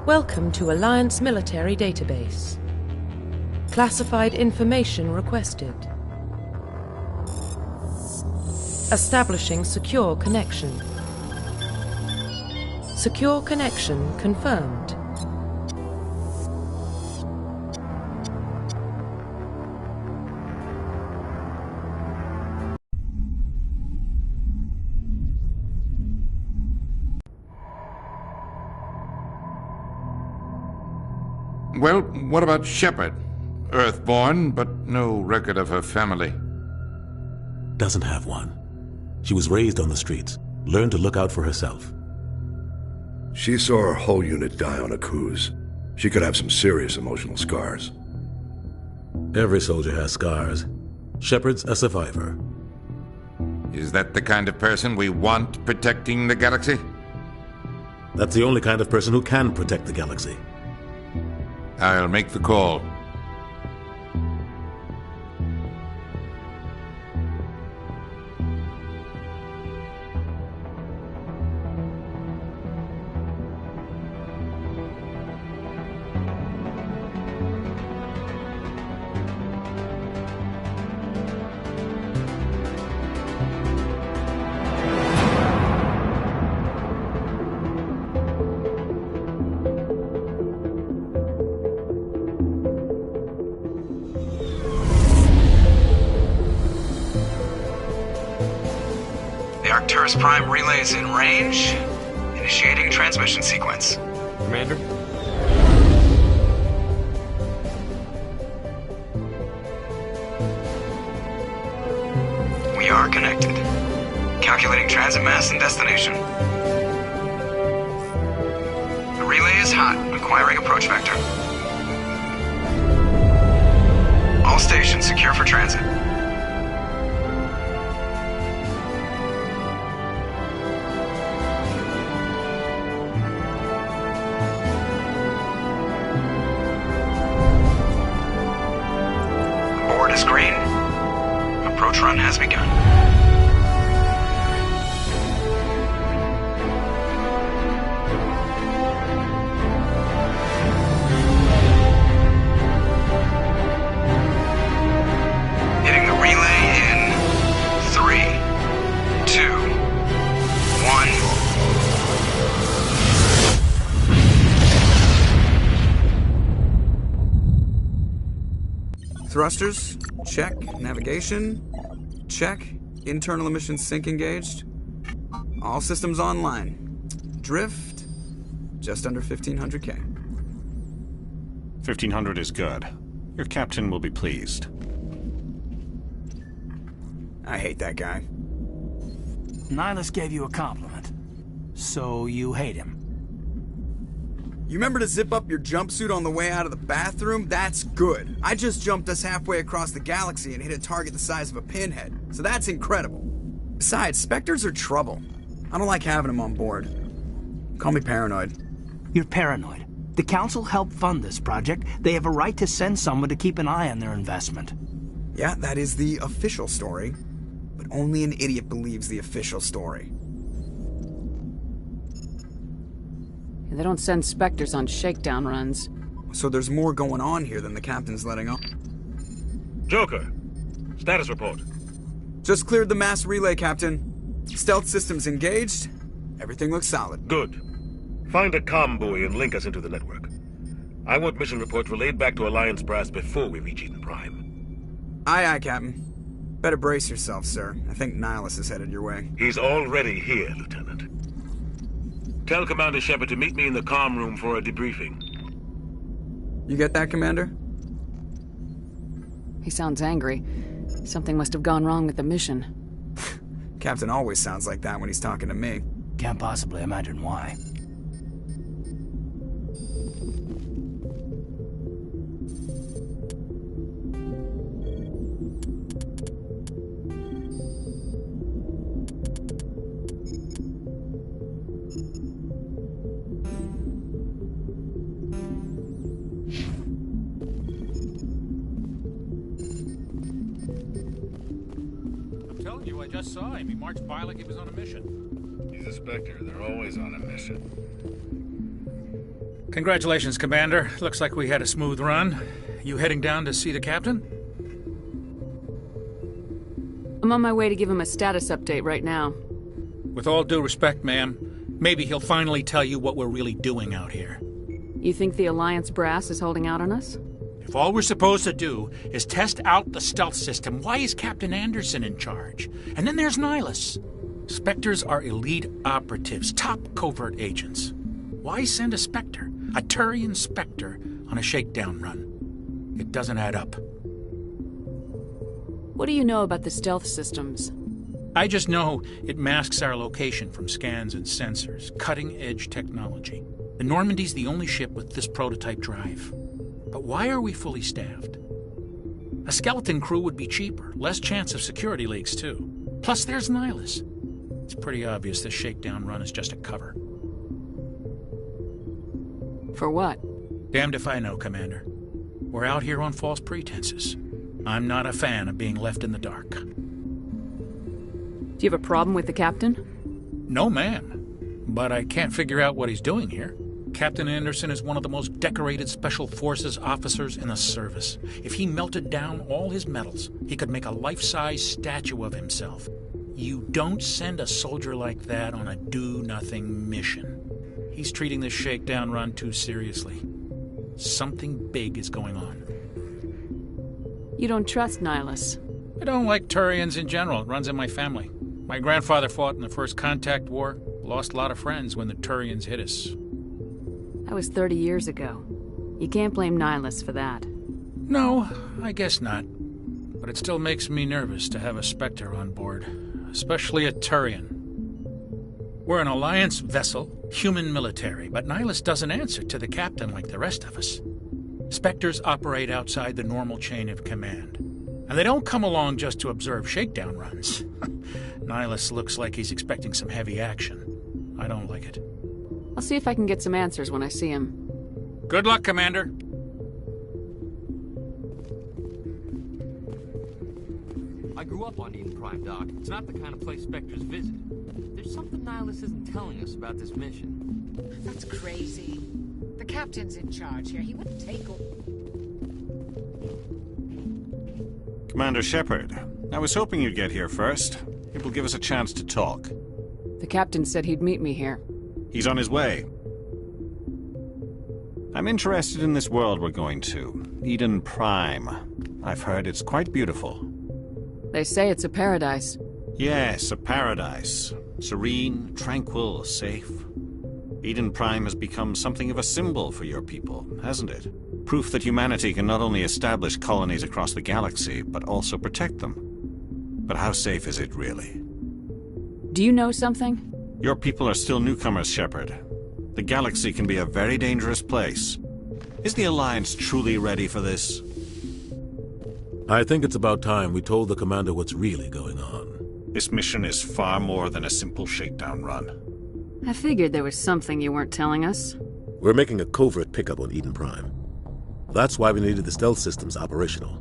Welcome to Alliance Military Database. Classified information requested. Establishing secure connection. Secure connection confirmed. Well, what about Shepard? Earthborn, but no record of her family. Doesn't have one. She was raised on the streets, learned to look out for herself. She saw her whole unit die on a cruise. She could have some serious emotional scars. Every soldier has scars. Shepard's a survivor. Is that the kind of person we want protecting the galaxy? That's the only kind of person who can protect the galaxy. I'll make the call. Prime relay is in range. Initiating transmission sequence. Commander? We are connected. Calculating transit mass and destination. The relay is hot, acquiring approach vector. All stations secure for transit. Green. Approach run has begun. Hitting the relay in 3, 2, 1. Thrusters. Check. Navigation. Check. Internal emissions sync engaged. All systems online. Drift. Just under 1,500K. 1,500 is good. Your captain will be pleased. I hate that guy. Nihilus gave you a compliment. So you hate him. You remember to zip up your jumpsuit on the way out of the bathroom? That's good. I just jumped us halfway across the galaxy and hit a target the size of a pinhead, so that's incredible. Besides, Spectres are trouble. I don't like having them on board. Call me paranoid. You're paranoid. The Council helped fund this project. They have a right to send someone to keep an eye on their investment. Yeah, that is the official story. But only an idiot believes the official story. They don't send Spectres on shakedown runs. So there's more going on here than the captain's letting on. Joker, status report. Just cleared the mass relay, Captain. Stealth systems engaged. Everything looks solid. Good. Find a comm buoy and link us into the network. I want mission reports relayed back to Alliance Brass before we reach Eden Prime. Aye, aye, Captain. Better brace yourself, sir. I think Nihilus is headed your way. He's already here, Lieutenant. Tell Commander Shepard to meet me in the comm room for a debriefing. You get that, Commander? He sounds angry. Something must have gone wrong with the mission. Captain always sounds like that when he's talking to me. Can't possibly imagine why. I just saw him. He marched by like he was on a mission. He's a Spectre. They're always on a mission. Congratulations, Commander. Looks like we had a smooth run. You heading down to see the captain? I'm on my way to give him a status update right now. With all due respect, ma'am, maybe he'll finally tell you what we're really doing out here. You think the Alliance brass is holding out on us? If all we're supposed to do is test out the stealth system, why is Captain Anderson in charge? And then there's Nihilus. Spectres are elite operatives, top covert agents. Why send a Spectre, a Turian Spectre, on a shakedown run? It doesn't add up. What do you know about the stealth systems? I just know it masks our location from scans and sensors. Cutting-edge technology. The Normandy's the only ship with this prototype drive. But why are we fully staffed? A skeleton crew would be cheaper, less chance of security leaks, too. Plus, there's Nihilus. It's pretty obvious this shakedown run is just a cover. For what? Damned if I know, Commander. We're out here on false pretenses. I'm not a fan of being left in the dark. Do you have a problem with the captain? No, ma'am. But I can't figure out what he's doing here. Captain Anderson is one of the most decorated Special Forces officers in the service. If he melted down all his medals, he could make a life-size statue of himself. You don't send a soldier like that on a do-nothing mission. He's treating this shakedown run too seriously. Something big is going on. You don't trust Nihilus? I don't like Turians in general. It runs in my family. My grandfather fought in the First Contact War. Lost a lot of friends when the Turians hit us. That was 30 years ago. You can't blame Nihilus for that. No, I guess not. But it still makes me nervous to have a Spectre on board. Especially a Turian. We're an Alliance vessel, human military, but Nihilus doesn't answer to the captain like the rest of us. Spectres operate outside the normal chain of command. And they don't come along just to observe shakedown runs. Nihilus looks like he's expecting some heavy action. I don't like it. I'll see if I can get some answers when I see him. Good luck, Commander. I grew up on Eden Prime, Doc. It's not the kind of place Spectres visit. There's something Nihilus isn't telling us about this mission. That's crazy. The captain's in charge here. He wouldn't take... Commander Shepard, I was hoping you'd get here first. It will give us a chance to talk. The captain said he'd meet me here. He's on his way. I'm interested in this world we're going to. Eden Prime. I've heard it's quite beautiful. They say it's a paradise. Yes, a paradise. Serene, tranquil, safe. Eden Prime has become something of a symbol for your people, hasn't it? Proof that humanity can not only establish colonies across the galaxy, but also protect them. But how safe is it, really? Do you know something? Your people are still newcomers, Shepard. The galaxy can be a very dangerous place. Is the Alliance truly ready for this? I think it's about time we told the commander what's really going on. This mission is far more than a simple shakedown run. I figured there was something you weren't telling us. We're making a covert pickup on Eden Prime. That's why we needed the stealth systems operational.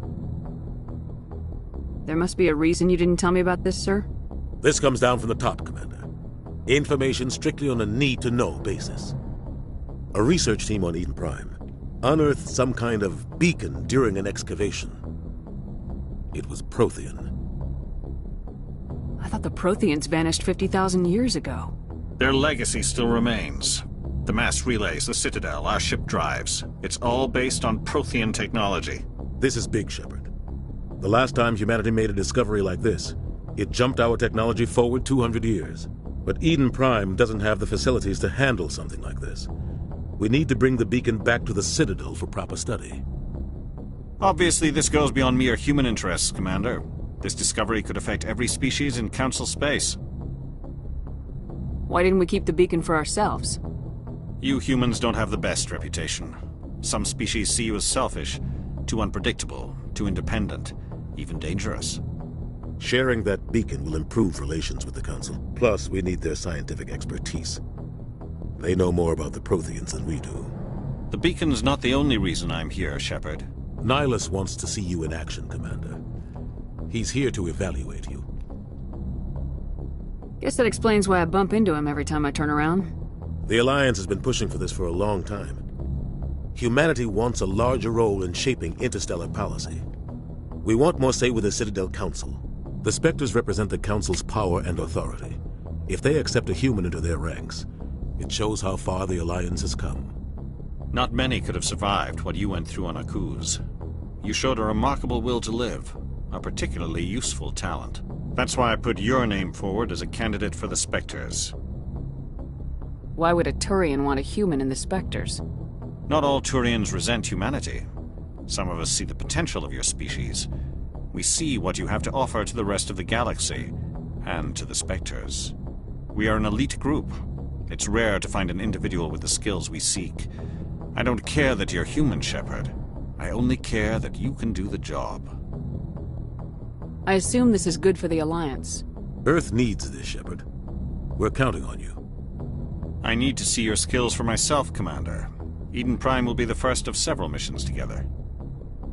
There must be a reason you didn't tell me about this, sir? This comes down from the top, Commander. Information strictly on a need-to-know basis. A research team on Eden Prime unearthed some kind of beacon during an excavation. It was Prothean. I thought the Protheans vanished 50,000 years ago. Their legacy still remains. The mass relays, the Citadel, our ship drives. It's all based on Prothean technology. This is big, Shepard. The last time humanity made a discovery like this, it jumped our technology forward 200 years. But Eden Prime doesn't have the facilities to handle something like this. We need to bring the beacon back to the Citadel for proper study. Obviously, this goes beyond mere human interests, Commander. This discovery could affect every species in Council space. Why didn't we keep the beacon for ourselves? You humans don't have the best reputation. Some species see you as selfish, too unpredictable, too independent, even dangerous. Sharing that beacon will improve relations with the Council. Plus, we need their scientific expertise. They know more about the Protheans than we do. The beacon's not the only reason I'm here, Shepard. Nihilus wants to see you in action, Commander. He's here to evaluate you. Guess that explains why I bump into him every time I turn around. The Alliance has been pushing for this for a long time. Humanity wants a larger role in shaping interstellar policy. We want more say with the Citadel Council. The Spectres represent the Council's power and authority. If they accept a human into their ranks, it shows how far the Alliance has come. Not many could have survived what you went through on Akuz. You showed a remarkable will to live, a particularly useful talent. That's why I put your name forward as a candidate for the Spectres. Why would a Turian want a human in the Spectres? Not all Turians resent humanity. Some of us see the potential of your species. We see what you have to offer to the rest of the galaxy, and to the Spectres. We are an elite group. It's rare to find an individual with the skills we seek. I don't care that you're human, Shepard. I only care that you can do the job. I assume this is good for the Alliance. Earth needs this, Shepard. We're counting on you. I need to see your skills for myself, Commander. Eden Prime will be the first of several missions together.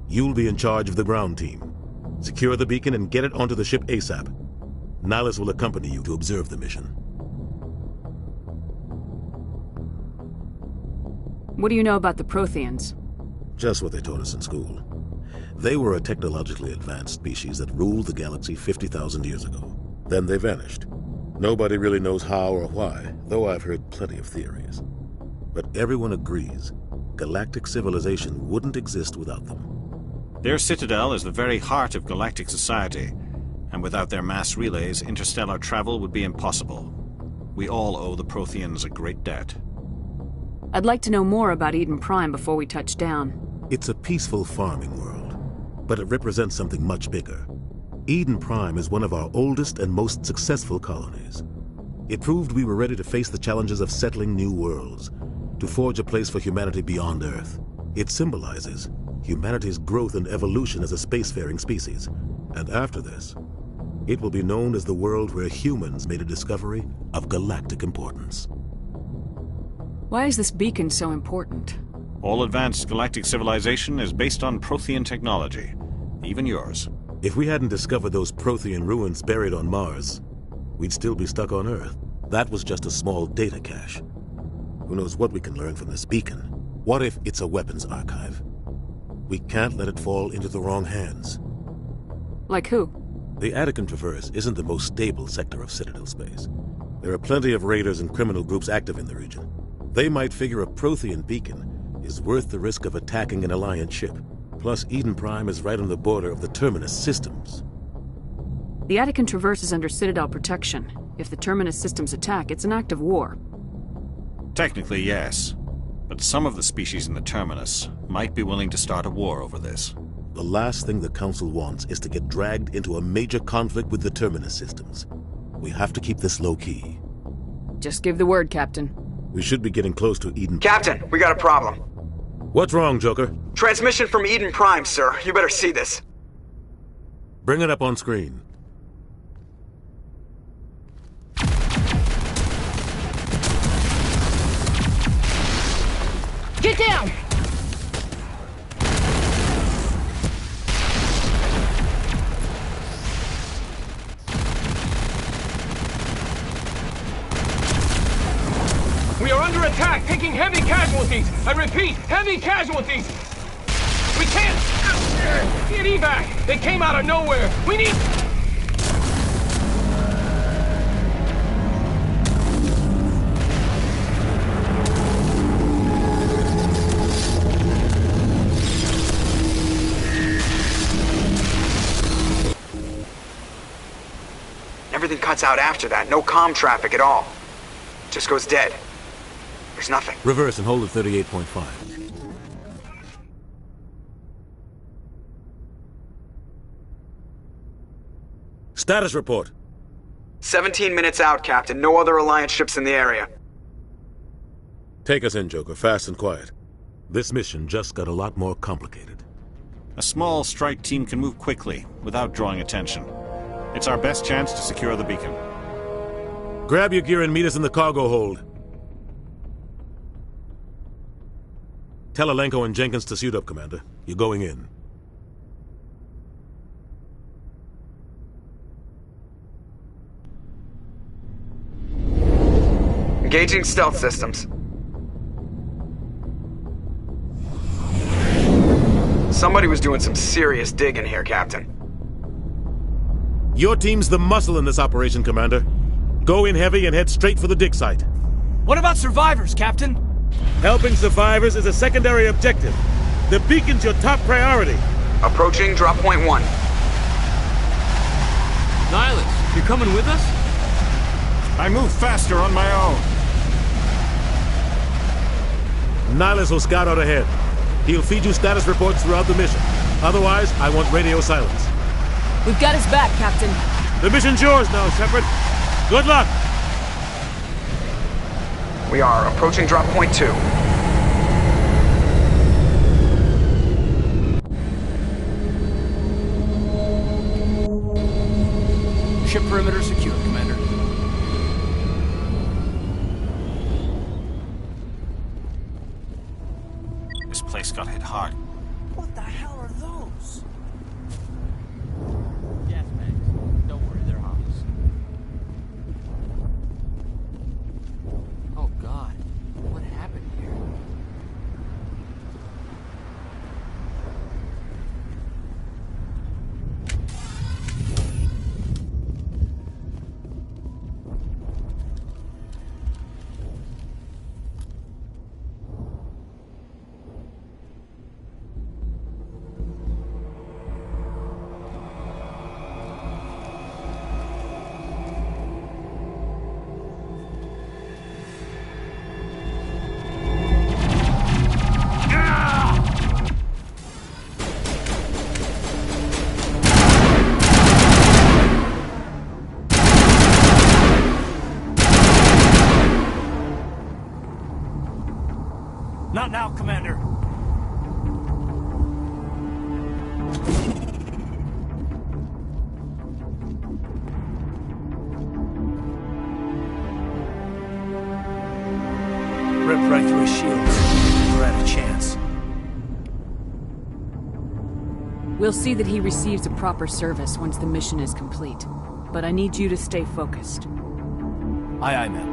You'll be in charge of the ground team. Secure the beacon and get it onto the ship ASAP. Nihilus will accompany you to observe the mission. What do you know about the Protheans? Just what they taught us in school. They were a technologically advanced species that ruled the galaxy 50,000 years ago. Then they vanished. Nobody really knows how or why, though I've heard plenty of theories. But everyone agrees, galactic civilization wouldn't exist without them. Their citadel is the very heart of galactic society, and without their mass relays, interstellar travel would be impossible. We all owe the Protheans a great debt. I'd like to know more about Eden Prime before we touch down. It's a peaceful farming world, but it represents something much bigger. Eden Prime is one of our oldest and most successful colonies. It proved we were ready to face the challenges of settling new worlds, to forge a place for humanity beyond Earth. It symbolizes humanity's growth and evolution as a spacefaring species. And after this, it will be known as the world where humans made a discovery of galactic importance. Why is this beacon so important? All advanced galactic civilization is based on Prothean technology, even yours. If we hadn't discovered those Prothean ruins buried on Mars, we'd still be stuck on Earth. That was just a small data cache. Who knows what we can learn from this beacon? What if it's a weapons archive? We can't let it fall into the wrong hands. Like who? The Attican Traverse isn't the most stable sector of Citadel space. There are plenty of raiders and criminal groups active in the region. They might figure a Prothean beacon is worth the risk of attacking an Alliance ship. Plus, Eden Prime is right on the border of the Terminus systems. The Attican Traverse is under Citadel protection. If the Terminus systems attack, it's an act of war. Technically, yes. But some of the species in the Terminus might be willing to start a war over this. The last thing the Council wants is to get dragged into a major conflict with the Terminus systems. We have to keep this low-key. Just give the word, Captain. We should be getting close to Eden. Captain, we got a problem. What's wrong, Joker? Transmission from Eden Prime, sir. You better see this. Bring it up on screen. Get down! We are under attack, taking heavy casualties. I repeat, heavy casualties. We can't get evac. They came out of nowhere. We need... Everything cuts out after that. No comm traffic at all. Just goes dead. There's nothing. Reverse and hold at 38.5. Status report. 17 minutes out, Captain. No other Alliance ships in the area. Take us in, Joker, fast and quiet. This mission just got a lot more complicated. A small strike team can move quickly, without drawing attention. It's our best chance to secure the beacon. Grab your gear and meet us in the cargo hold. Tell Alenko and Jenkins to suit up, Commander. You're going in. Engaging stealth systems. Somebody was doing some serious digging here, Captain. Your team's the muscle in this operation, Commander. Go in heavy and head straight for the dig site. What about survivors, Captain? Helping survivors is a secondary objective. The beacon's your top priority. Approaching drop point 1. Nihilus, you coming with us? I move faster on my own. Nihilus will scout out ahead. He'll feed you status reports throughout the mission. Otherwise, I want radio silence. We've got his back, Captain. The mission's yours now, Shepard. Good luck! We are approaching drop point 2. Ship perimeter secure, Commander. This place got hit hard. What the hell are those? Gas bags. Don't worry, they're harmless. Oh God, what happened here? Not now, Commander. Ripped right through his shields. We're at a chance. We'll see that he receives a proper service once the mission is complete. But I need you to stay focused. Aye, aye, ma'am.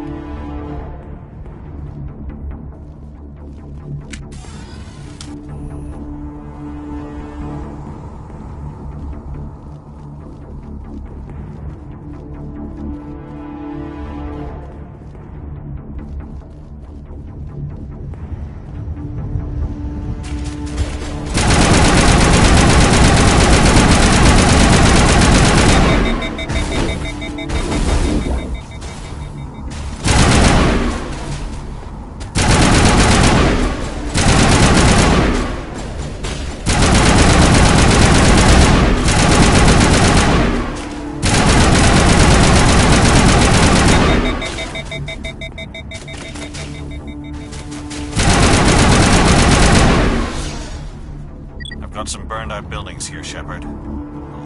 Got some burned out buildings here, Shepard. A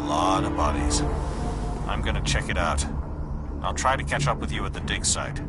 lot of bodies. I'm gonna check it out. I'll try to catch up with you at the dig site.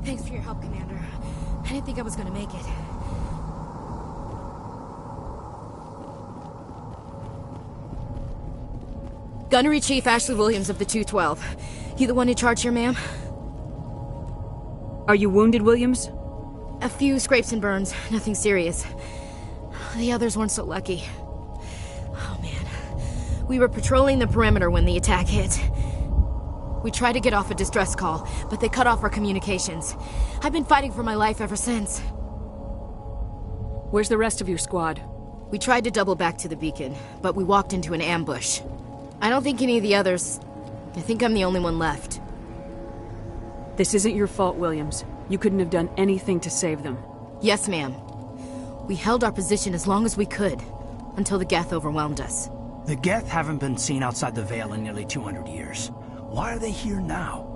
Thanks for your help, Commander. I didn't think I was gonna make it. Gunnery Chief Ashley Williams of the 212. You the one in charge here, ma'am? Are you wounded, Williams? A few scrapes and burns, nothing serious. The others weren't so lucky. Oh man. We were patrolling the perimeter when the attack hit. We tried to get off a distress call, but they cut off our communications. I've been fighting for my life ever since. Where's the rest of your squad? We tried to double back to the beacon, but we walked into an ambush. I don't think any of the others... I think I'm the only one left. This isn't your fault, Williams. You couldn't have done anything to save them. Yes, ma'am. We held our position as long as we could, until the Geth overwhelmed us. The Geth haven't been seen outside the Veil in nearly 200 years. Why are they here now?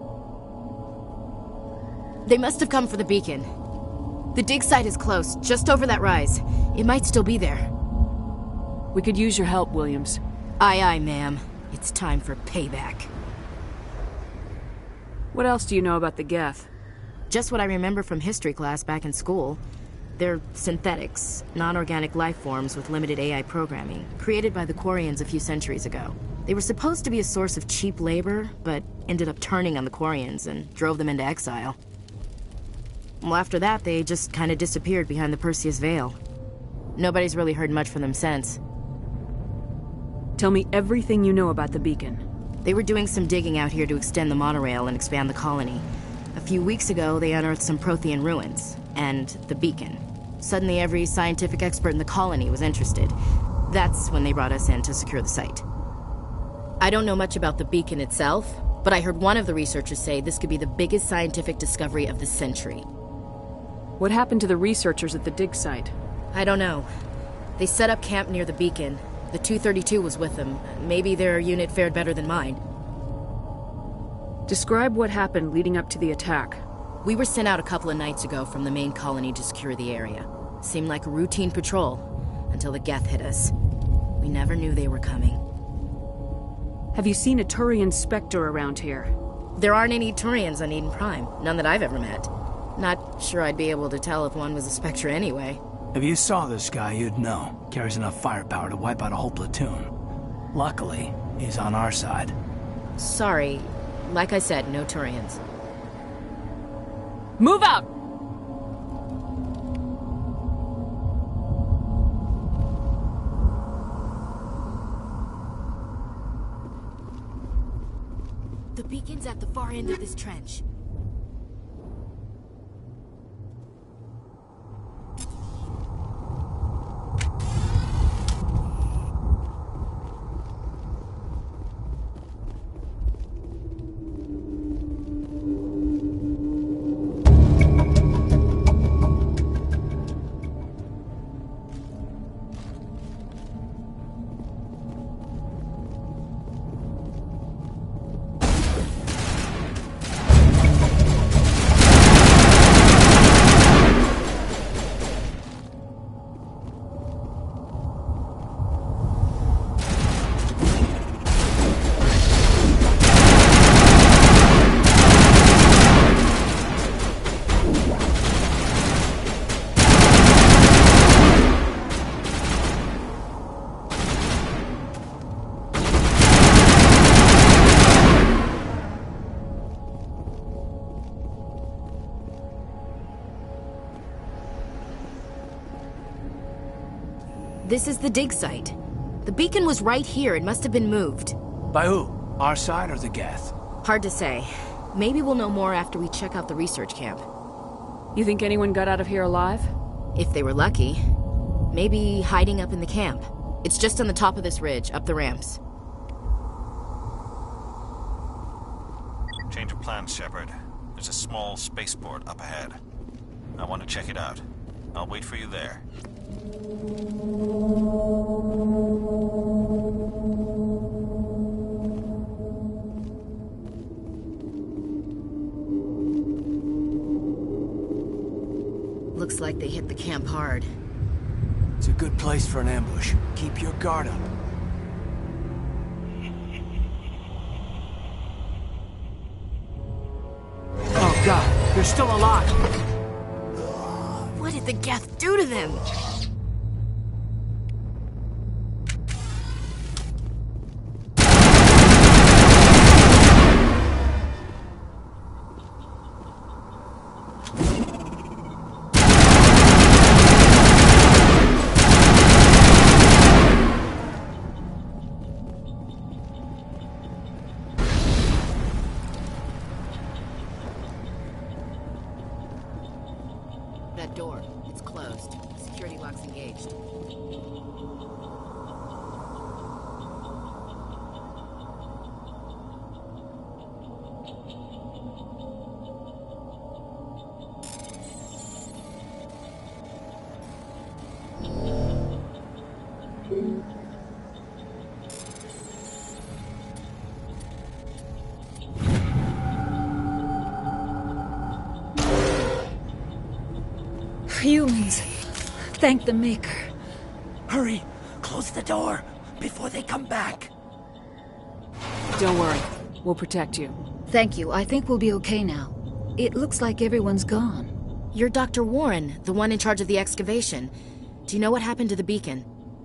They must have come for the beacon. The dig site is close, just over that rise. It might still be there. We could use your help, Williams. Aye, aye, ma'am. It's time for payback. What else do you know about the Geth? Just what I remember from history class back in school. They're synthetics, non-organic life forms with limited AI programming, created by the Quarians a few centuries ago. They were supposed to be a source of cheap labor, but ended up turning on the Quarians and drove them into exile. Well, after that, they just kind of disappeared behind the Perseus Veil. Nobody's really heard much from them since. Tell me everything you know about the beacon. They were doing some digging out here to extend the monorail and expand the colony. A few weeks ago, they unearthed some Prothean ruins, and the beacon. Suddenly, every scientific expert in the colony was interested. That's when they brought us in to secure the site. I don't know much about the beacon itself, but I heard one of the researchers say this could be the biggest scientific discovery of the century. What happened to the researchers at the dig site? I don't know. They set up camp near the beacon. The 232 was with them. Maybe their unit fared better than mine. Describe what happened leading up to the attack. We were sent out a couple of nights ago from the main colony to secure the area. Seemed like a routine patrol, until the Geth hit us. We never knew they were coming. Have you seen a Turian Spectre around here? There aren't any Turians on Eden Prime. None that I've ever met. Not sure I'd be able to tell if one was a Spectre anyway. If you saw this guy, you'd know. Carries enough firepower to wipe out a whole platoon. Luckily, he's on our side. Sorry. Like I said, no Turians. Move out! The beacon's at the far end of this trench. This is the dig site. The beacon was right here. It must have been moved. By who? Our side or the Geth? Hard to say. Maybe we'll know more after we check out the research camp. You think anyone got out of here alive? If they were lucky. Maybe hiding up in the camp. It's just on the top of this ridge, up the ramps. Change of plans, Shepard. There's a small spaceport up ahead. I want to check it out. I'll wait for you there. Looks like they hit the camp hard. It's a good place for an ambush. Keep your guard up. Oh God, they're still alive! What did the Geth do to them? that door. It's closed. Security lock's engaged. Humans. Thank the Maker. Hurry! Close the door before they come back. Don't worry. We'll protect you. Thank you. I think we'll be okay now. It looks like everyone's gone. You're Dr. Warren, the one in charge of the excavation. Do you know what happened to the beacon?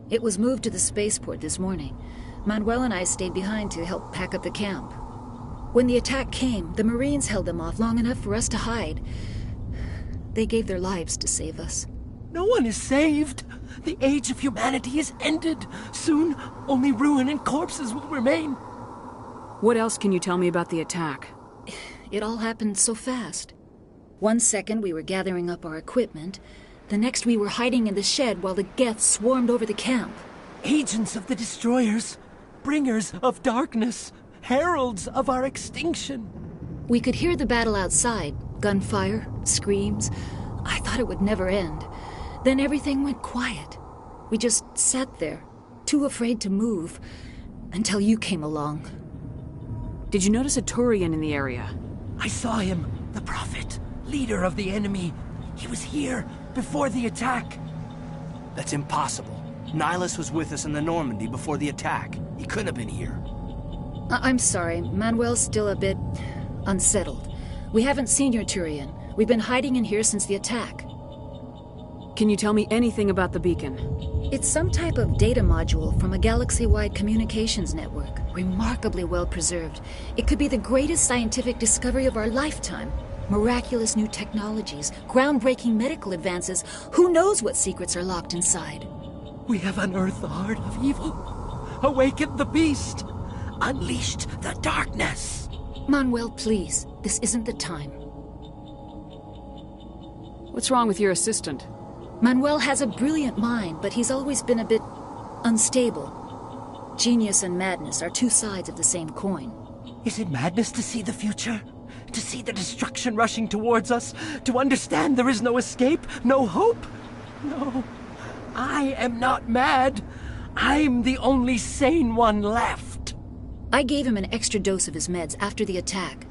It was moved to the spaceport this morning. Manuel and I stayed behind to help pack up the camp. When the attack came, the Marines held them off long enough for us to hide. They gave their lives to save us. No one is saved. The age of humanity is ended. Soon, only ruin and corpses will remain. What else can you tell me about the attack? It all happened so fast. 1 second we were gathering up our equipment. The next we were hiding in the shed while the Geth swarmed over the camp. Agents of the destroyers. Bringers of darkness. Heralds of our extinction. We could hear the battle outside. Gunfire, screams. I thought it would never end. Then everything went quiet. We just sat there, too afraid to move, until you came along. Did you notice a Turian in the area? I saw him, the Prophet, leader of the enemy. He was here before the attack. That's impossible. Nihilus was with us in the Normandy before the attack. He couldn't have been here. I'm sorry, Manuel's still a bit unsettled. We haven't seen your Turian. We've been hiding in here since the attack. Can you tell me anything about the beacon? It's some type of data module from a galaxy-wide communications network. Remarkably well preserved. It could be the greatest scientific discovery of our lifetime. Miraculous new technologies, groundbreaking medical advances. Who knows what secrets are locked inside? We have unearthed the heart of evil. Awakened the beast. Unleashed the darkness. Manuel, please. This isn't the time. What's wrong with your assistant? Manuel has a brilliant mind, but he's always been a bit unstable. Genius and madness are two sides of the same coin. Is it madness to see the future? To see the destruction rushing towards us? To understand there is no escape? No hope? No. I am not mad. I'm the only sane one left. I gave him an extra dose of his meds after the attack.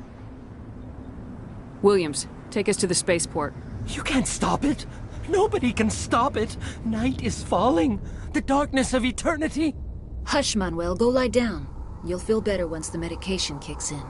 Williams, take us to the spaceport. You can't stop it. Nobody can stop it. Night is falling. The darkness of eternity. Hush, Manuel. Go lie down. You'll feel better once the medication kicks in.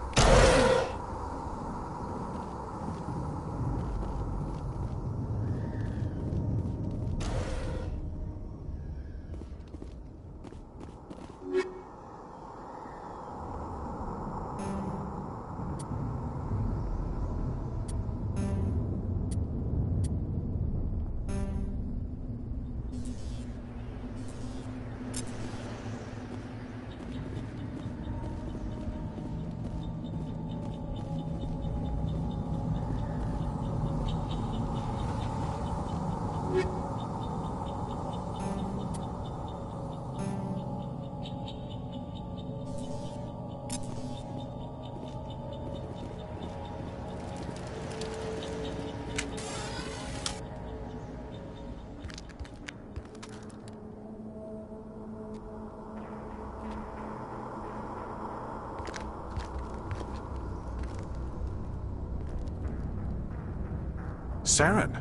Saren.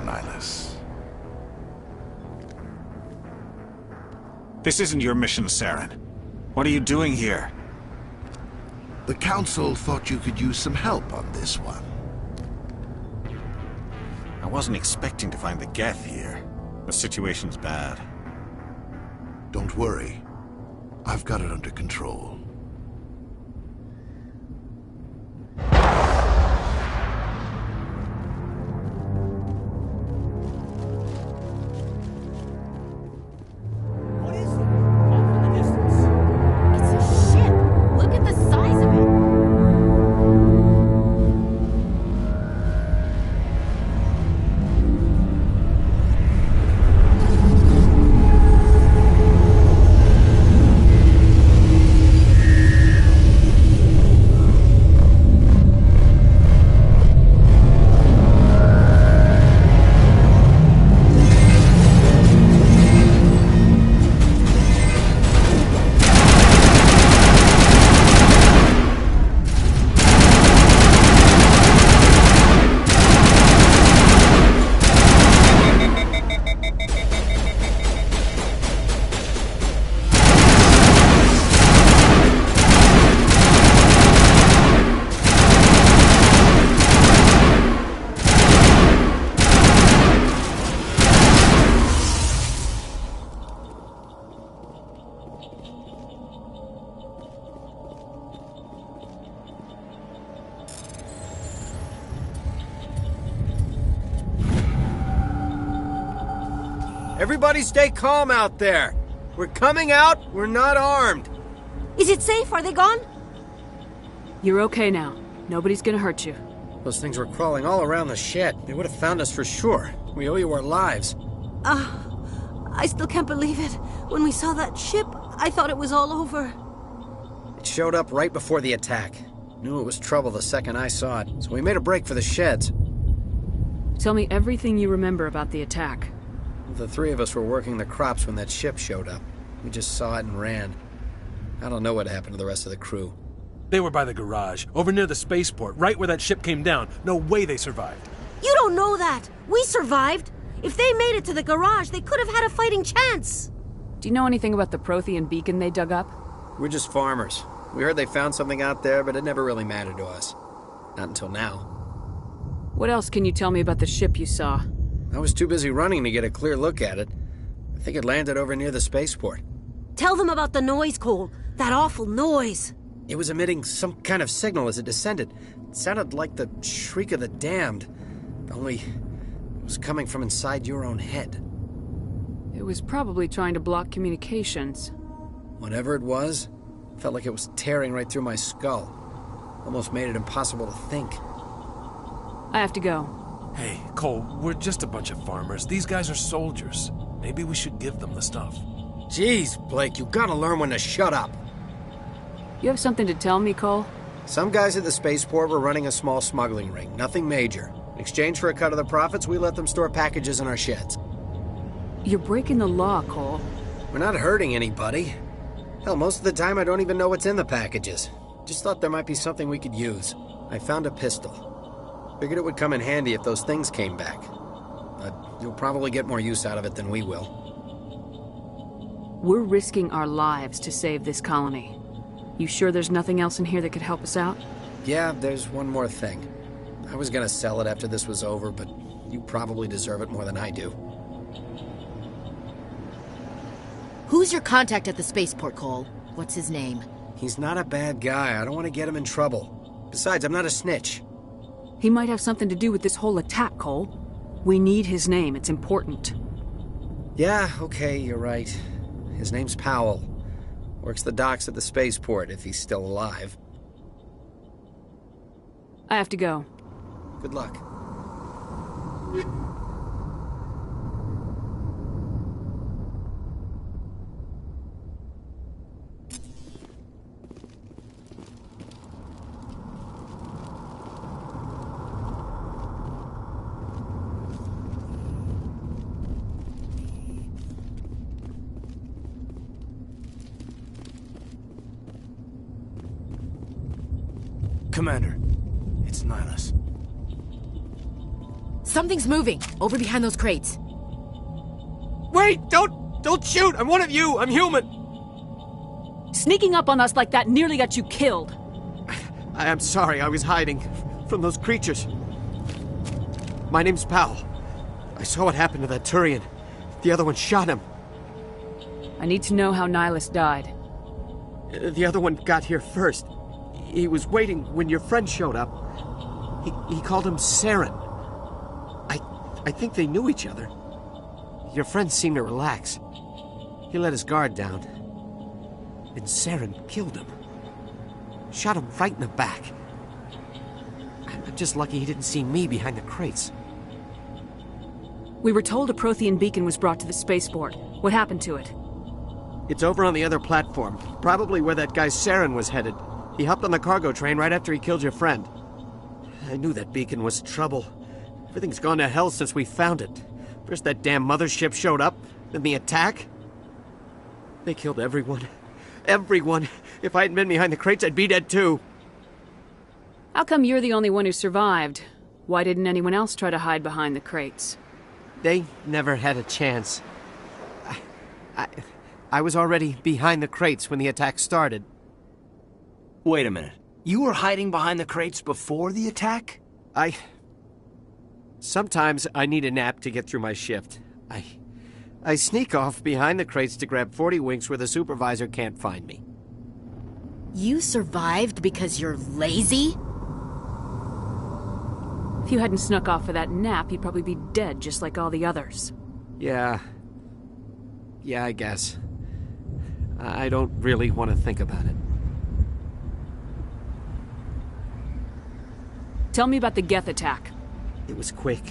Nihilus. This isn't your mission, Saren. What are you doing here? The Council thought you could use some help on this one. I wasn't expecting to find the Geth here. The situation's bad. Don't worry. I've got it under control. It's a ship. Look at the size of it. Everybody stay calm out there. We're coming out, we're not armed. Is it safe? Are they gone? You're okay now. Nobody's gonna hurt you. Those things were crawling all around the shed. They would have found us for sure. We owe you our lives. I still can't believe it. When we saw that ship, I thought it was all over. It showed up right before the attack. Knew it was trouble the second I saw it, so we made a break for the sheds. Tell me everything you remember about the attack. The three of us were working the crops when that ship showed up. We just saw it and ran. I don't know what happened to the rest of the crew. They were by the garage, over near the spaceport, right where that ship came down. No way they survived. You don't know that. We survived. If they made it to the garage, they could have had a fighting chance. Do you know anything about the Prothean beacon they dug up? We're just farmers. We heard they found something out there, but it never really mattered to us. Not until now. What else can you tell me about the ship you saw? I was too busy running to get a clear look at it. I think it landed over near the spaceport. Tell them about the noise, Cole. That awful noise. It was emitting some kind of signal as it descended. It sounded like the shriek of the damned. Only it was coming from inside your own head. It was probably trying to block communications. Whatever it was, felt like it was tearing right through my skull. Almost made it impossible to think. I have to go. Hey, Cole, we're just a bunch of farmers. These guys are soldiers. Maybe we should give them the stuff. Jeez, Blake, you gotta learn when to shut up. You have something to tell me, Cole? Some guys at the spaceport were running a small smuggling ring, nothing major. In exchange for a cut of the profits, we let them store packages in our sheds. You're breaking the law, Cole. We're not hurting anybody. Hell, most of the time I don't even know what's in the packages. Just thought there might be something we could use. I found a pistol. Figured it would come in handy if those things came back. But you'll probably get more use out of it than we will. We're risking our lives to save this colony. You sure there's nothing else in here that could help us out? Yeah, there's one more thing. I was gonna sell it after this was over, but you probably deserve it more than I do. Who's your contact at the spaceport, Cole? What's his name? He's not a bad guy. I don't want to get him in trouble. Besides, I'm not a snitch. He might have something to do with this whole attack, Cole. We need his name. It's important. Yeah, okay, you're right. His name's Powell. Works the docks at the spaceport, if he's still alive. I have to go. Good luck. Commander, it's Nihilus. Something's moving, over behind those crates. Wait! Don't shoot! I'm one of you! I'm human! Sneaking up on us like that nearly got you killed. I am sorry, I was hiding from those creatures. My name's Powell. I saw what happened to that Turian. The other one shot him. I need to know how Nihilus died. The other one got here first. He was waiting when your friend showed up. He called him Saren. I think they knew each other. Your friend seemed to relax. He let his guard down. And Saren killed him. Shot him right in the back. I'm just lucky he didn't see me behind the crates. We were told a Prothean beacon was brought to the spaceport. What happened to it? It's over on the other platform. Probably where that guy Saren was headed. He hopped on the cargo train right after he killed your friend. I knew that beacon was trouble. Everything's gone to hell since we found it. First that damn mothership showed up, then the attack. They killed everyone. Everyone. If I hadn't been behind the crates, I'd be dead too. How come you're the only one who survived? Why didn't anyone else try to hide behind the crates? They never had a chance. I was already behind the crates when the attack started. Wait a minute. You were hiding behind the crates before the attack? Sometimes I need a nap to get through my shift. I sneak off behind the crates to grab 40 winks where the supervisor can't find me. You survived because you're lazy? If you hadn't snuck off for that nap, you'd probably be dead just like all the others. Yeah, Yeah, I guess. I don't really want to think about it. Tell me about the Geth attack. It was quick.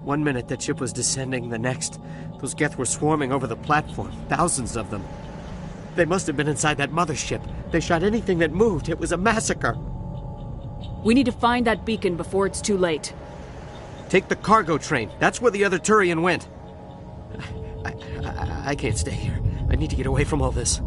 1 minute that ship was descending, the next, those Geth were swarming over the platform. Thousands of them. They must have been inside that mothership. They shot anything that moved. It was a massacre. We need to find that beacon before it's too late. Take the cargo train. That's where the other Turian went. I can't stay here. I need to get away from all this.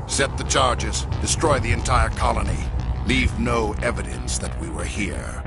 Set the charges. Destroy the entire colony. Leave no evidence that we were here.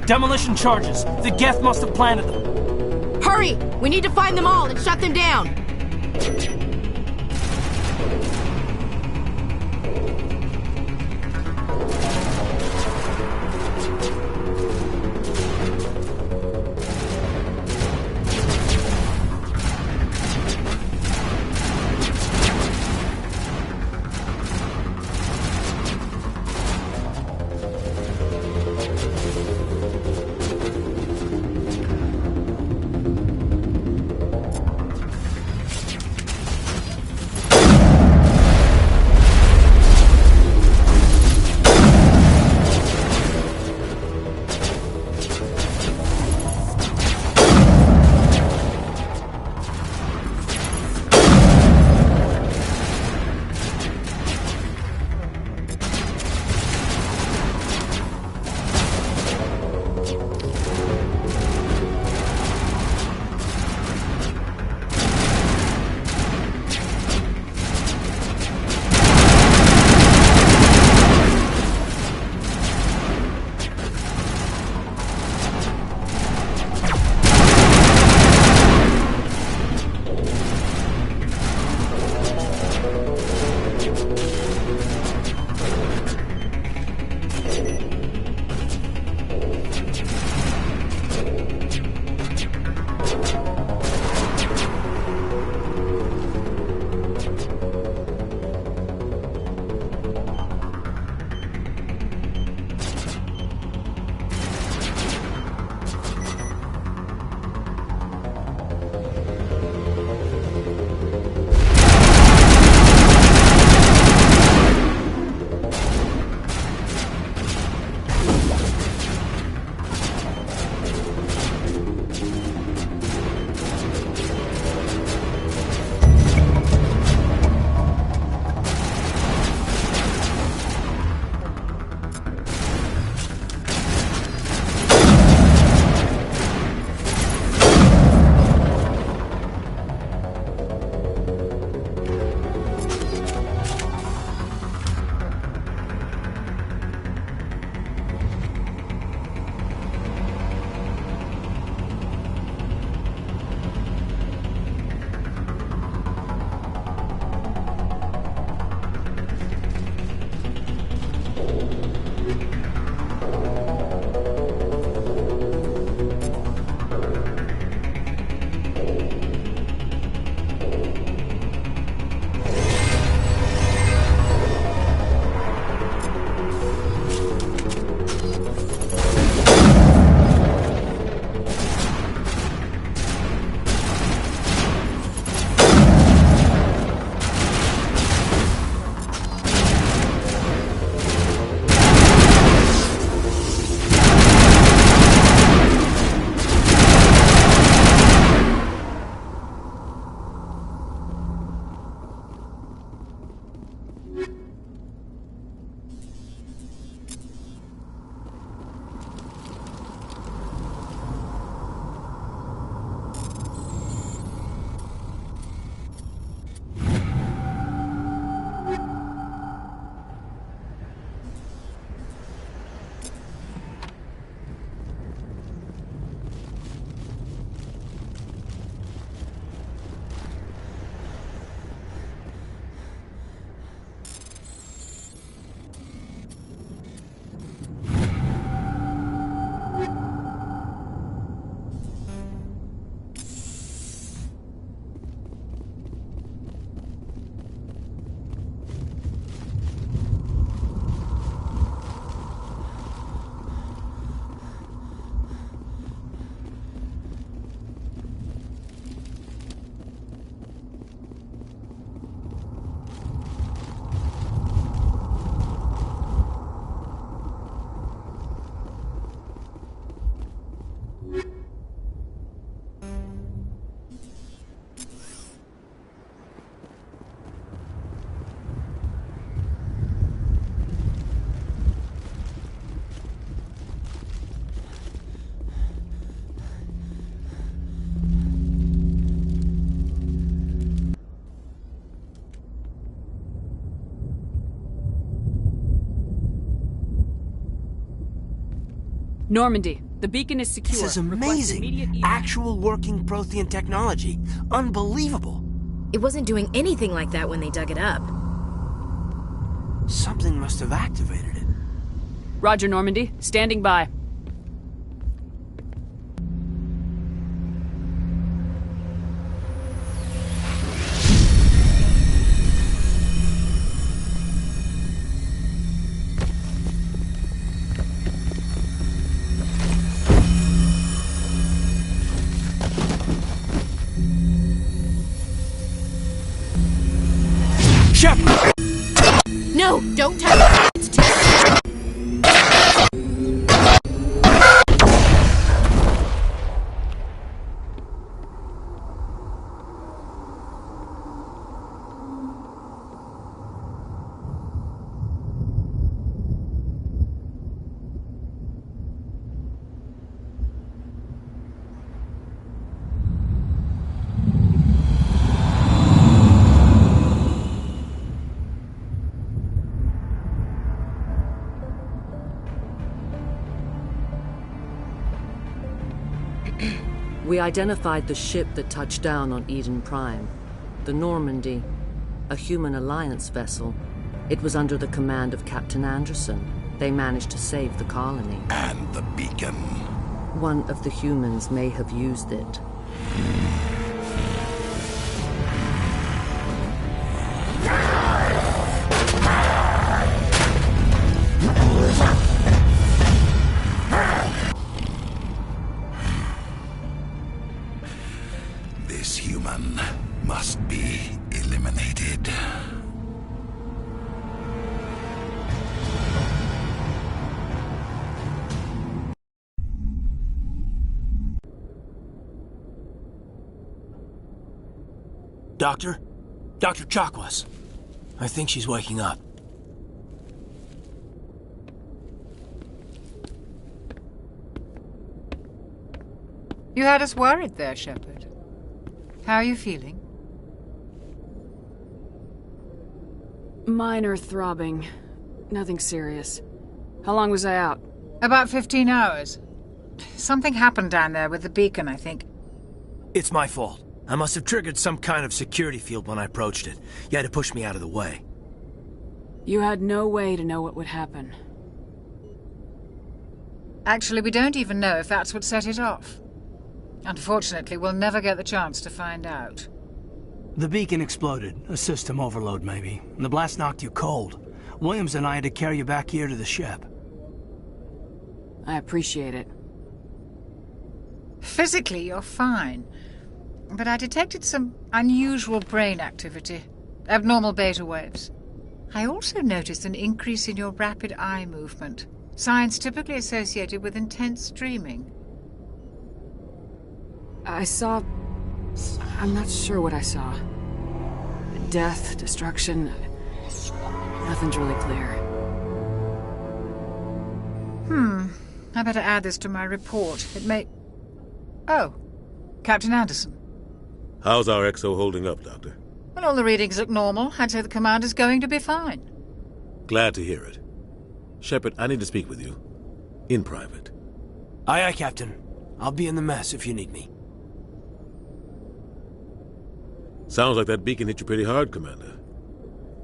Demolition charges. The Geth must have planted them. Hurry! We need to find them all and shut them down! Normandy, the beacon is secure. This is amazing. Actual working Prothean technology. Unbelievable. It wasn't doing anything like that when they dug it up. Something must have activated it. Roger, Normandy. Standing by. No, don't touch it. It's too... We identified the ship that touched down on Eden Prime. The Normandy, a human alliance vessel. It was under the command of Captain Anderson. They managed to save the colony. And the beacon. One of the humans may have used it. This human must be eliminated. Doctor? Dr. Chakwas. I think she's waking up. You had us worried there, Shepard. How are you feeling? Minor throbbing. Nothing serious. How long was I out? About 15 hours. Something happened down there with the beacon, I think. It's my fault. I must have triggered some kind of security field when I approached it. You had to push me out of the way. You had no way to know what would happen. Actually, we don't even know if that's what set it off. Unfortunately, we'll never get the chance to find out. The beacon exploded. A system overload, maybe. And the blast knocked you cold. Williams and I had to carry you back here to the ship. I appreciate it. Physically, you're fine. But I detected some unusual brain activity. Abnormal beta waves. I also noticed an increase in your rapid eye movement. Signs typically associated with intense dreaming. I saw... I'm not sure what I saw. Death, destruction... Nothing's really clear. I better add this to my report. It may... Oh, Captain Anderson. How's our XO holding up, Doctor? Well, all the readings look normal. I'd say the commander's going to be fine. Glad to hear it. Shepard, I need to speak with you. In private. Aye, aye, Captain. I'll be in the mess if you need me. Sounds like that beacon hit you pretty hard, Commander.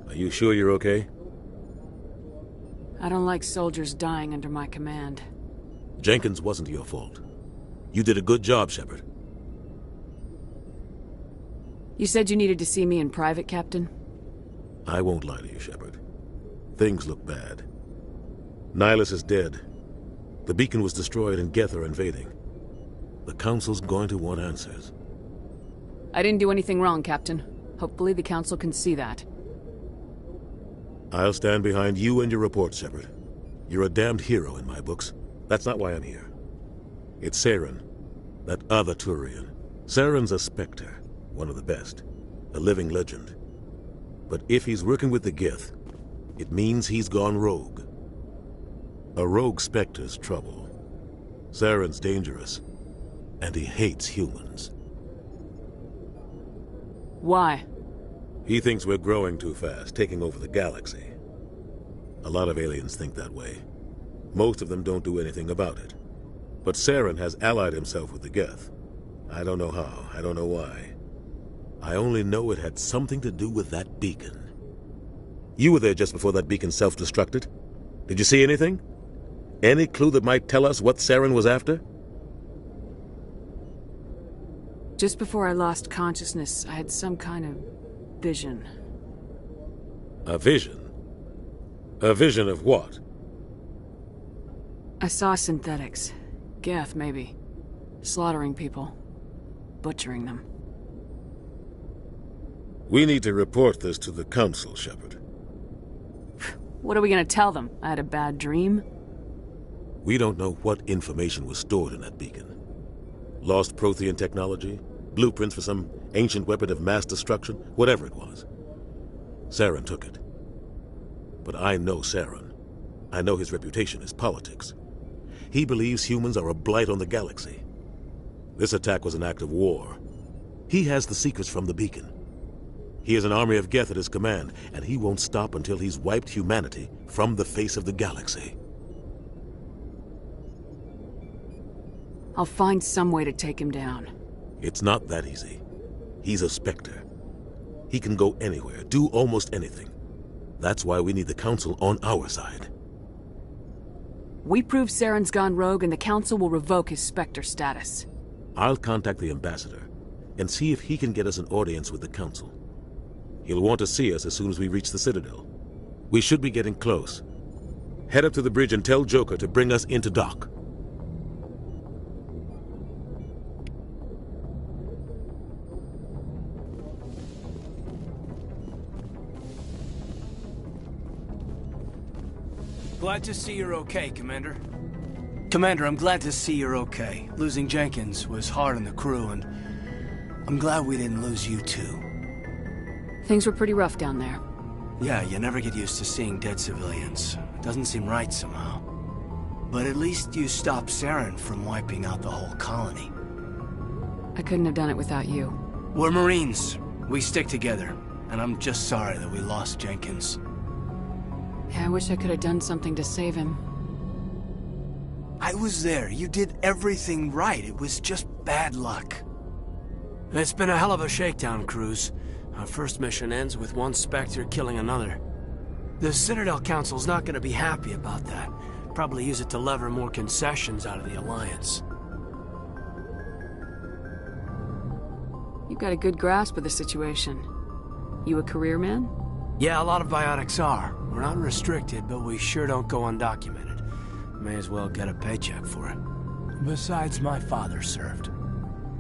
Are you sure you're okay? I don't like soldiers dying under my command. Jenkins wasn't your fault. You did a good job, Shepard. You said you needed to see me in private, Captain? I won't lie to you, Shepard. Things look bad. Nihilus is dead. The beacon was destroyed and Geth are invading. The Council's going to want answers. I didn't do anything wrong, Captain. Hopefully the Council can see that. I'll stand behind you and your report, Shepard. You're a damned hero in my books. That's not why I'm here. It's Saren, that other Turian. Saren's a Spectre, one of the best, a living legend. But if he's working with the Geth, it means he's gone rogue. A rogue Spectre's trouble. Saren's dangerous, and he hates humans. Why? He thinks we're growing too fast, taking over the galaxy. A lot of aliens think that way. Most of them don't do anything about it. But Saren has allied himself with the Geth. I don't know how, I don't know why. I only know it had something to do with that beacon. You were there just before that beacon self-destructed. Did you see anything? Any clue that might tell us what Saren was after? Just before I lost consciousness, I had some kind of vision. A vision? A vision of what? I saw synthetics. Geth, maybe. Slaughtering people. Butchering them. We need to report this to the Council, Shepard. What are we gonna tell them? I had a bad dream? We don't know what information was stored in that beacon. Lost Prothean technology? Blueprints for some ancient weapon of mass destruction? Whatever it was. Saren took it. But I know Saren. I know his reputation is politics. He believes humans are a blight on the galaxy. This attack was an act of war. He has the secrets from the beacon. He has an army of Geth at his command, and he won't stop until he's wiped humanity from the face of the galaxy. I'll find some way to take him down. It's not that easy. He's a Spectre. He can go anywhere, do almost anything. That's why we need the Council on our side. We prove Saren's gone rogue and the Council will revoke his Spectre status. I'll contact the Ambassador and see if he can get us an audience with the Council. He'll want to see us as soon as we reach the Citadel. We should be getting close. Head up to the bridge and tell Joker to bring us into dock. Glad to see you're okay, Commander. Commander, I'm glad to see you're okay. Losing Jenkins was hard on the crew, and I'm glad we didn't lose you too. Things were pretty rough down there. Yeah, you never get used to seeing dead civilians. It doesn't seem right somehow. But at least you stopped Saren from wiping out the whole colony. I couldn't have done it without you. We're Marines. We stick together. And I'm just sorry that we lost Jenkins. Yeah, I wish I could have done something to save him. I was there. You did everything right. It was just bad luck. It's been a hell of a shakedown, Cruz. Our first mission ends with one Spectre killing another. The Citadel Council's not gonna be happy about that. Probably use it to lever more concessions out of the Alliance. You've got a good grasp of the situation. You a career man? Yeah, a lot of biotics are. We're not restricted, but we sure don't go undocumented. May as well get a paycheck for it. Besides, my father served.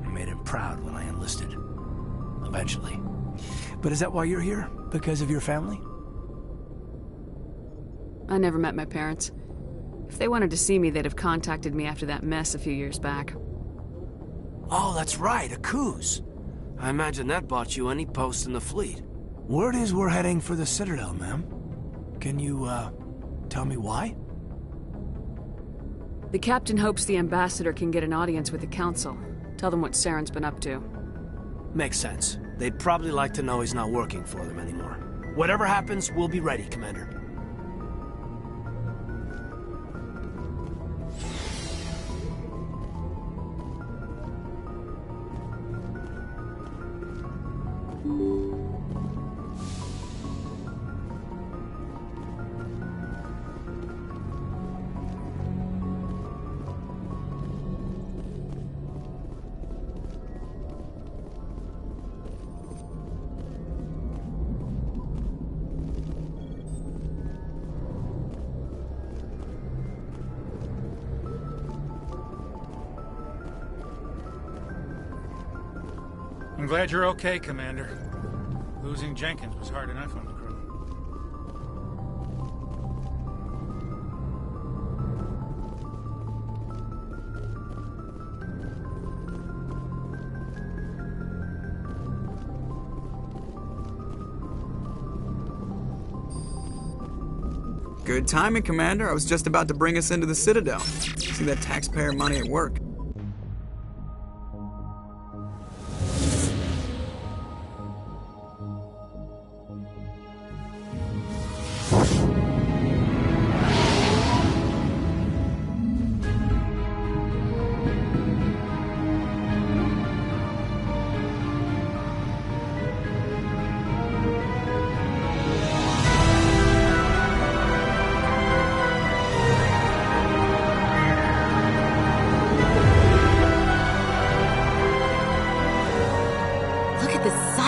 I made him proud when I enlisted. Eventually. But is that why you're here? Because of your family? I never met my parents. If they wanted to see me, they'd have contacted me after that mess a few years back. Oh, that's right, a cruise. I imagine that bought you any post in the fleet. Word is we're heading for the Citadel, ma'am. Can you, tell me why? The captain hopes the ambassador can get an audience with the council. Tell them what Saren's been up to. Makes sense. They'd probably like to know he's not working for them anymore. Whatever happens, we'll be ready, Commander. I'm glad you're okay, Commander. Losing Jenkins was hard enough on the crew. Good timing, Commander. I was just about to bring us into the Citadel. See that taxpayer money at work.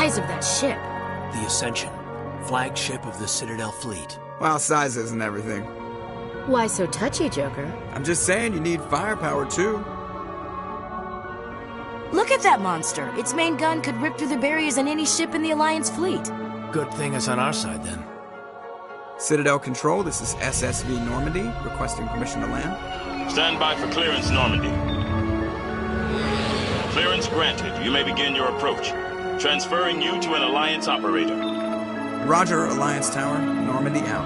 Of that ship. The Ascension, flagship of the Citadel fleet. Well, size isn't everything. Why so touchy, Joker? I'm just saying you need firepower, too. Look at that monster. Its main gun could rip through the barriers in any ship in the Alliance fleet. Good thing it's on our side, then. Citadel Control, this is SSV Normandy, requesting permission to land. Stand by for clearance, Normandy. Clearance granted. You may begin your approach. Transferring you to an Alliance operator. Roger, Alliance Tower. Normandy out.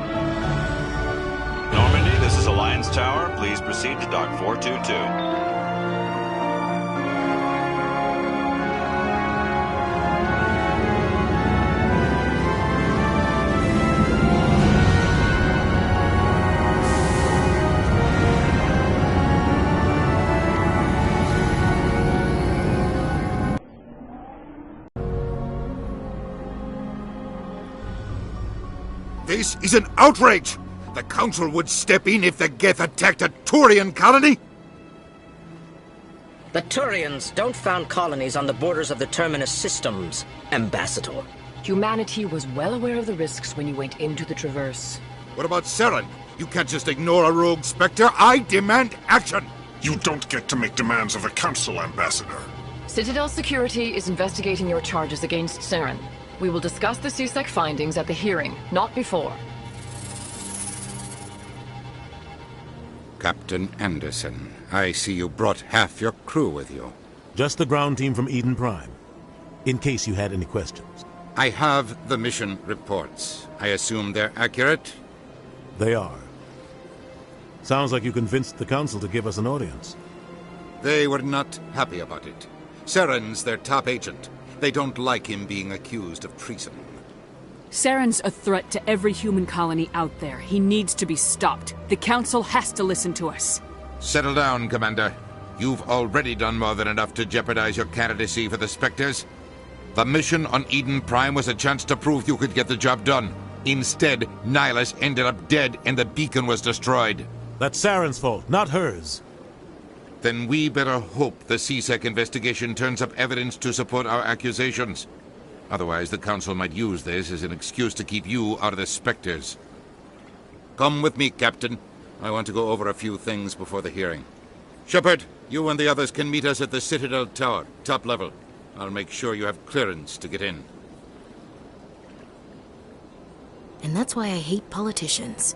Normandy, this is Alliance Tower. Please proceed to Dock 422. This is an outrage! The Council would step in if the Geth attacked a Turian colony? The Turians don't found colonies on the borders of the Terminus systems, Ambassador. Humanity was well aware of the risks when you went into the Traverse. What about Saren? You can't just ignore a rogue Spectre. I demand action! You don't get to make demands of the Council, Ambassador. Citadel Security is investigating your charges against Saren. We will discuss the CSEC findings at the hearing, not before. Captain Anderson, I see you brought half your crew with you. Just the ground team from Eden Prime, in case you had any questions. I have the mission reports. I assume they're accurate? They are. Sounds like you convinced the Council to give us an audience. They were not happy about it. Saren's their top agent. They don't like him being accused of treason. Saren's a threat to every human colony out there. He needs to be stopped. The Council has to listen to us. Settle down, Commander. You've already done more than enough to jeopardize your candidacy for the Spectres. The mission on Eden Prime was a chance to prove you could get the job done. Instead, Nihilus ended up dead and the beacon was destroyed. That's Saren's fault, not hers. Then we better hope the CSEC investigation turns up evidence to support our accusations. Otherwise, the Council might use this as an excuse to keep you out of the Spectres. Come with me, Captain. I want to go over a few things before the hearing. Shepard, you and the others can meet us at the Citadel Tower, top level. I'll make sure you have clearance to get in. And that's why I hate politicians.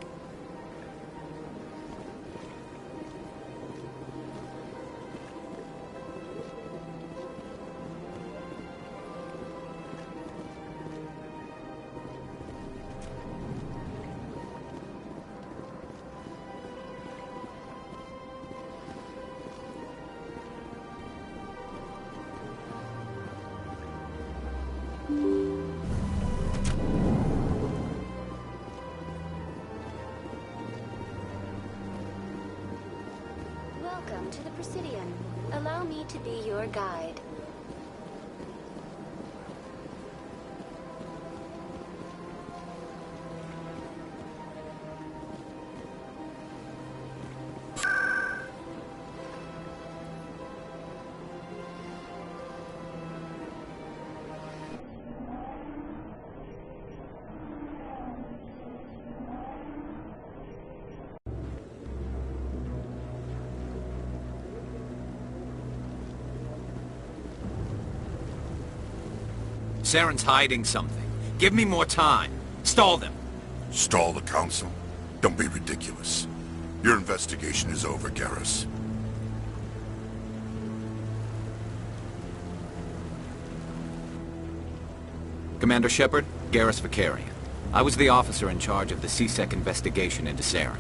Welcome to the Presidium. Allow me to be your guide. Saren's hiding something. Give me more time. Stall them. Stall the Council? Don't be ridiculous. Your investigation is over, Garrus. Commander Shepard, Garrus Vicarian. I was the officer in charge of the CSEC investigation into Saren.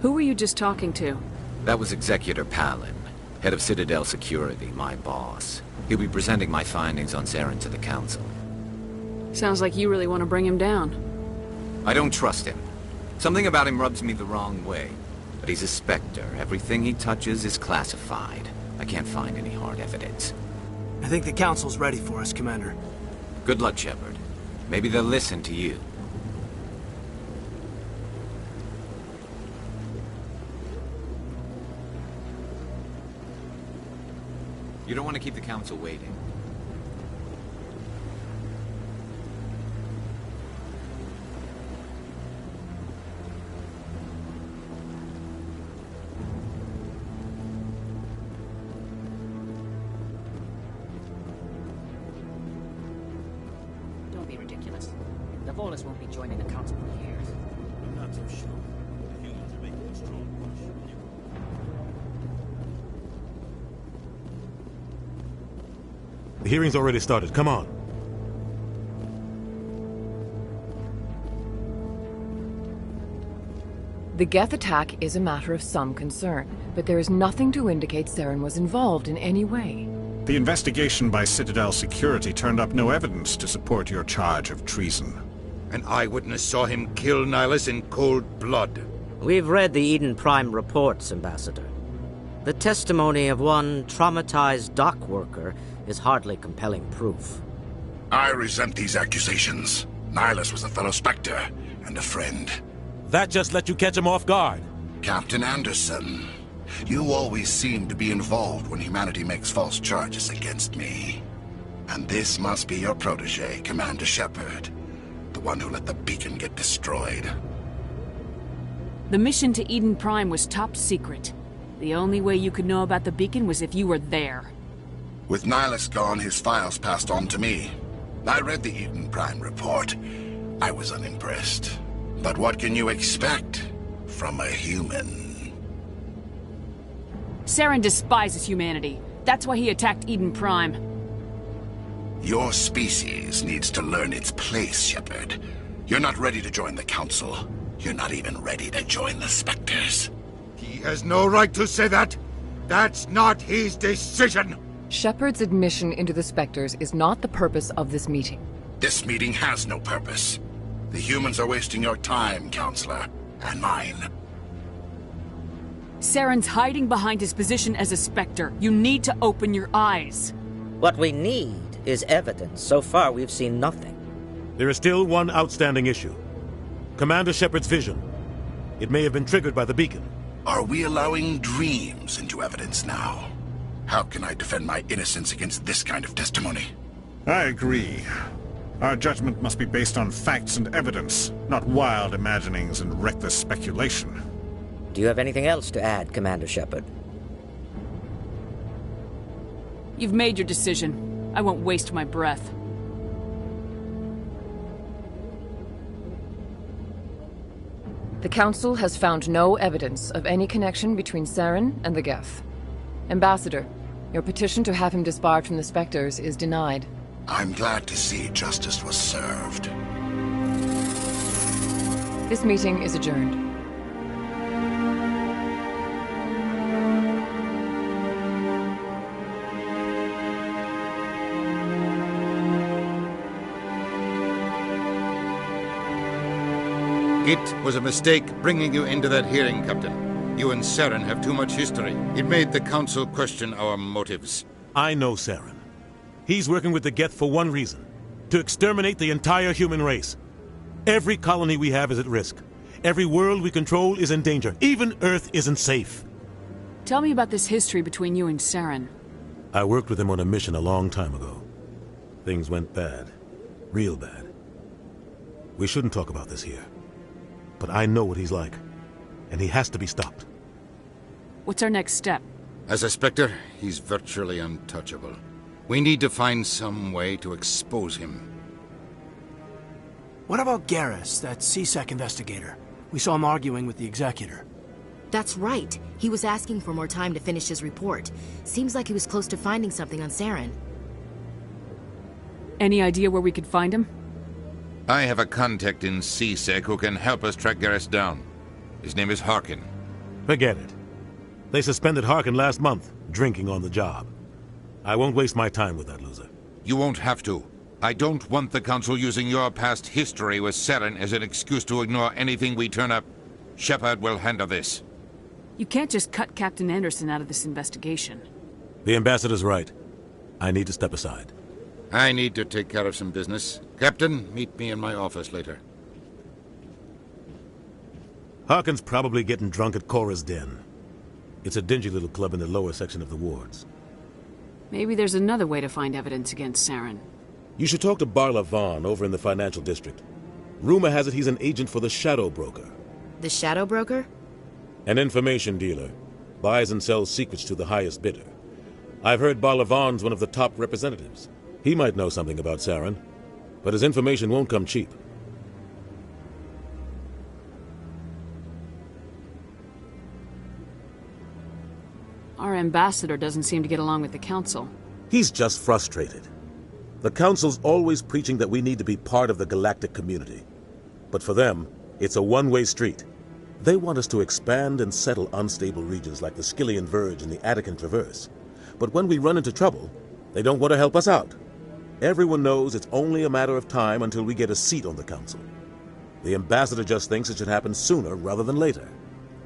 Who were you just talking to? That was Executor Palin, head of Citadel Security, my boss. He'll be presenting my findings on Saren to the Council. Sounds like you really want to bring him down. I don't trust him. Something about him rubs me the wrong way. But he's a Spectre. Everything he touches is classified. I can't find any hard evidence. I think the Council's ready for us, Commander. Good luck, Shepard. Maybe they'll listen to you. You don't want to keep the Council waiting. Don't be ridiculous. The Volus won't be joining the Council for years. I'm not so sure. The humans are making a strong push. The hearing's already started. Come on. The Geth attack is a matter of some concern, but there is nothing to indicate Saren was involved in any way. The investigation by Citadel Security turned up no evidence to support your charge of treason. An eyewitness saw him kill Nihilus in cold blood. We've read the Eden Prime reports, Ambassador. The testimony of one traumatized dock worker is hardly compelling proof. I resent these accusations. Nihilus was a fellow Spectre and a friend. That just let you catch him off guard. Captain Anderson, you always seem to be involved when humanity makes false charges against me. And this must be your protege, Commander Shepard. The one who let the beacon get destroyed. The mission to Eden Prime was top secret. The only way you could know about the beacon was if you were there. With Nihilus gone, his files passed on to me. I read the Eden Prime report. I was unimpressed. But what can you expect from a human? Saren despises humanity. That's why he attacked Eden Prime. Your species needs to learn its place, Shepard. You're not ready to join the Council. You're not even ready to join the Spectres. He has no right to say that. That's not his decision. Shepard's admission into the Spectres is not the purpose of this meeting. This meeting has no purpose. The humans are wasting your time, Counselor, and mine. Saren's hiding behind his position as a Spectre. You need to open your eyes. What we need is evidence. So far, we've seen nothing. There is still one outstanding issue. Commander Shepard's vision. It may have been triggered by the beacon. Are we allowing dreams into evidence now? How can I defend my innocence against this kind of testimony? I agree. Our judgment must be based on facts and evidence, not wild imaginings and reckless speculation. Do you have anything else to add, Commander Shepard? You've made your decision. I won't waste my breath. The Council has found no evidence of any connection between Saren and the Geth. Ambassador, your petition to have him disbarred from the Spectres is denied. I'm glad to see justice was served. This meeting is adjourned. It was a mistake bringing you into that hearing, Captain. You and Saren have too much history. It made the Council question our motives. I know Saren. He's working with the Geth for one reason. To exterminate the entire human race. Every colony we have is at risk. Every world we control is in danger. Even Earth isn't safe. Tell me about this history between you and Saren. I worked with him on a mission a long time ago. Things went bad. Real bad. We shouldn't talk about this here. But I know what he's like. And he has to be stopped. What's our next step? As a Spectre, he's virtually untouchable. We need to find some way to expose him. What about Garrus, that CSEC investigator? We saw him arguing with the Executor. That's right. He was asking for more time to finish his report. Seems like he was close to finding something on Saren. Any idea where we could find him? I have a contact in CSEC who can help us track Garrus down. His name is Harkin. Forget it. They suspended Harkin last month, drinking on the job. I won't waste my time with that loser. You won't have to. I don't want the Council using your past history with Saren as an excuse to ignore anything we turn up. Shepard will handle this. You can't just cut Captain Anderson out of this investigation. The Ambassador's right. I need to step aside. I need to take care of some business. Captain, meet me in my office later. Harkin's probably getting drunk at Cora's Den. It's a dingy little club in the lower section of the wards. Maybe there's another way to find evidence against Saren. You should talk to Barla Vaughn over in the financial district. Rumor has it he's an agent for the Shadow Broker. The Shadow Broker? An information dealer. Buys and sells secrets to the highest bidder. I've heard Barla Vaughn's one of the top representatives. He might know something about Saren, but his information won't come cheap. Our ambassador doesn't seem to get along with the Council. He's just frustrated. The Council's always preaching that we need to be part of the galactic community. But for them, it's a one-way street. They want us to expand and settle unstable regions like the Skillian Verge and the Attican Traverse. But when we run into trouble, they don't want to help us out. Everyone knows it's only a matter of time until we get a seat on the Council. The Ambassador just thinks it should happen sooner rather than later.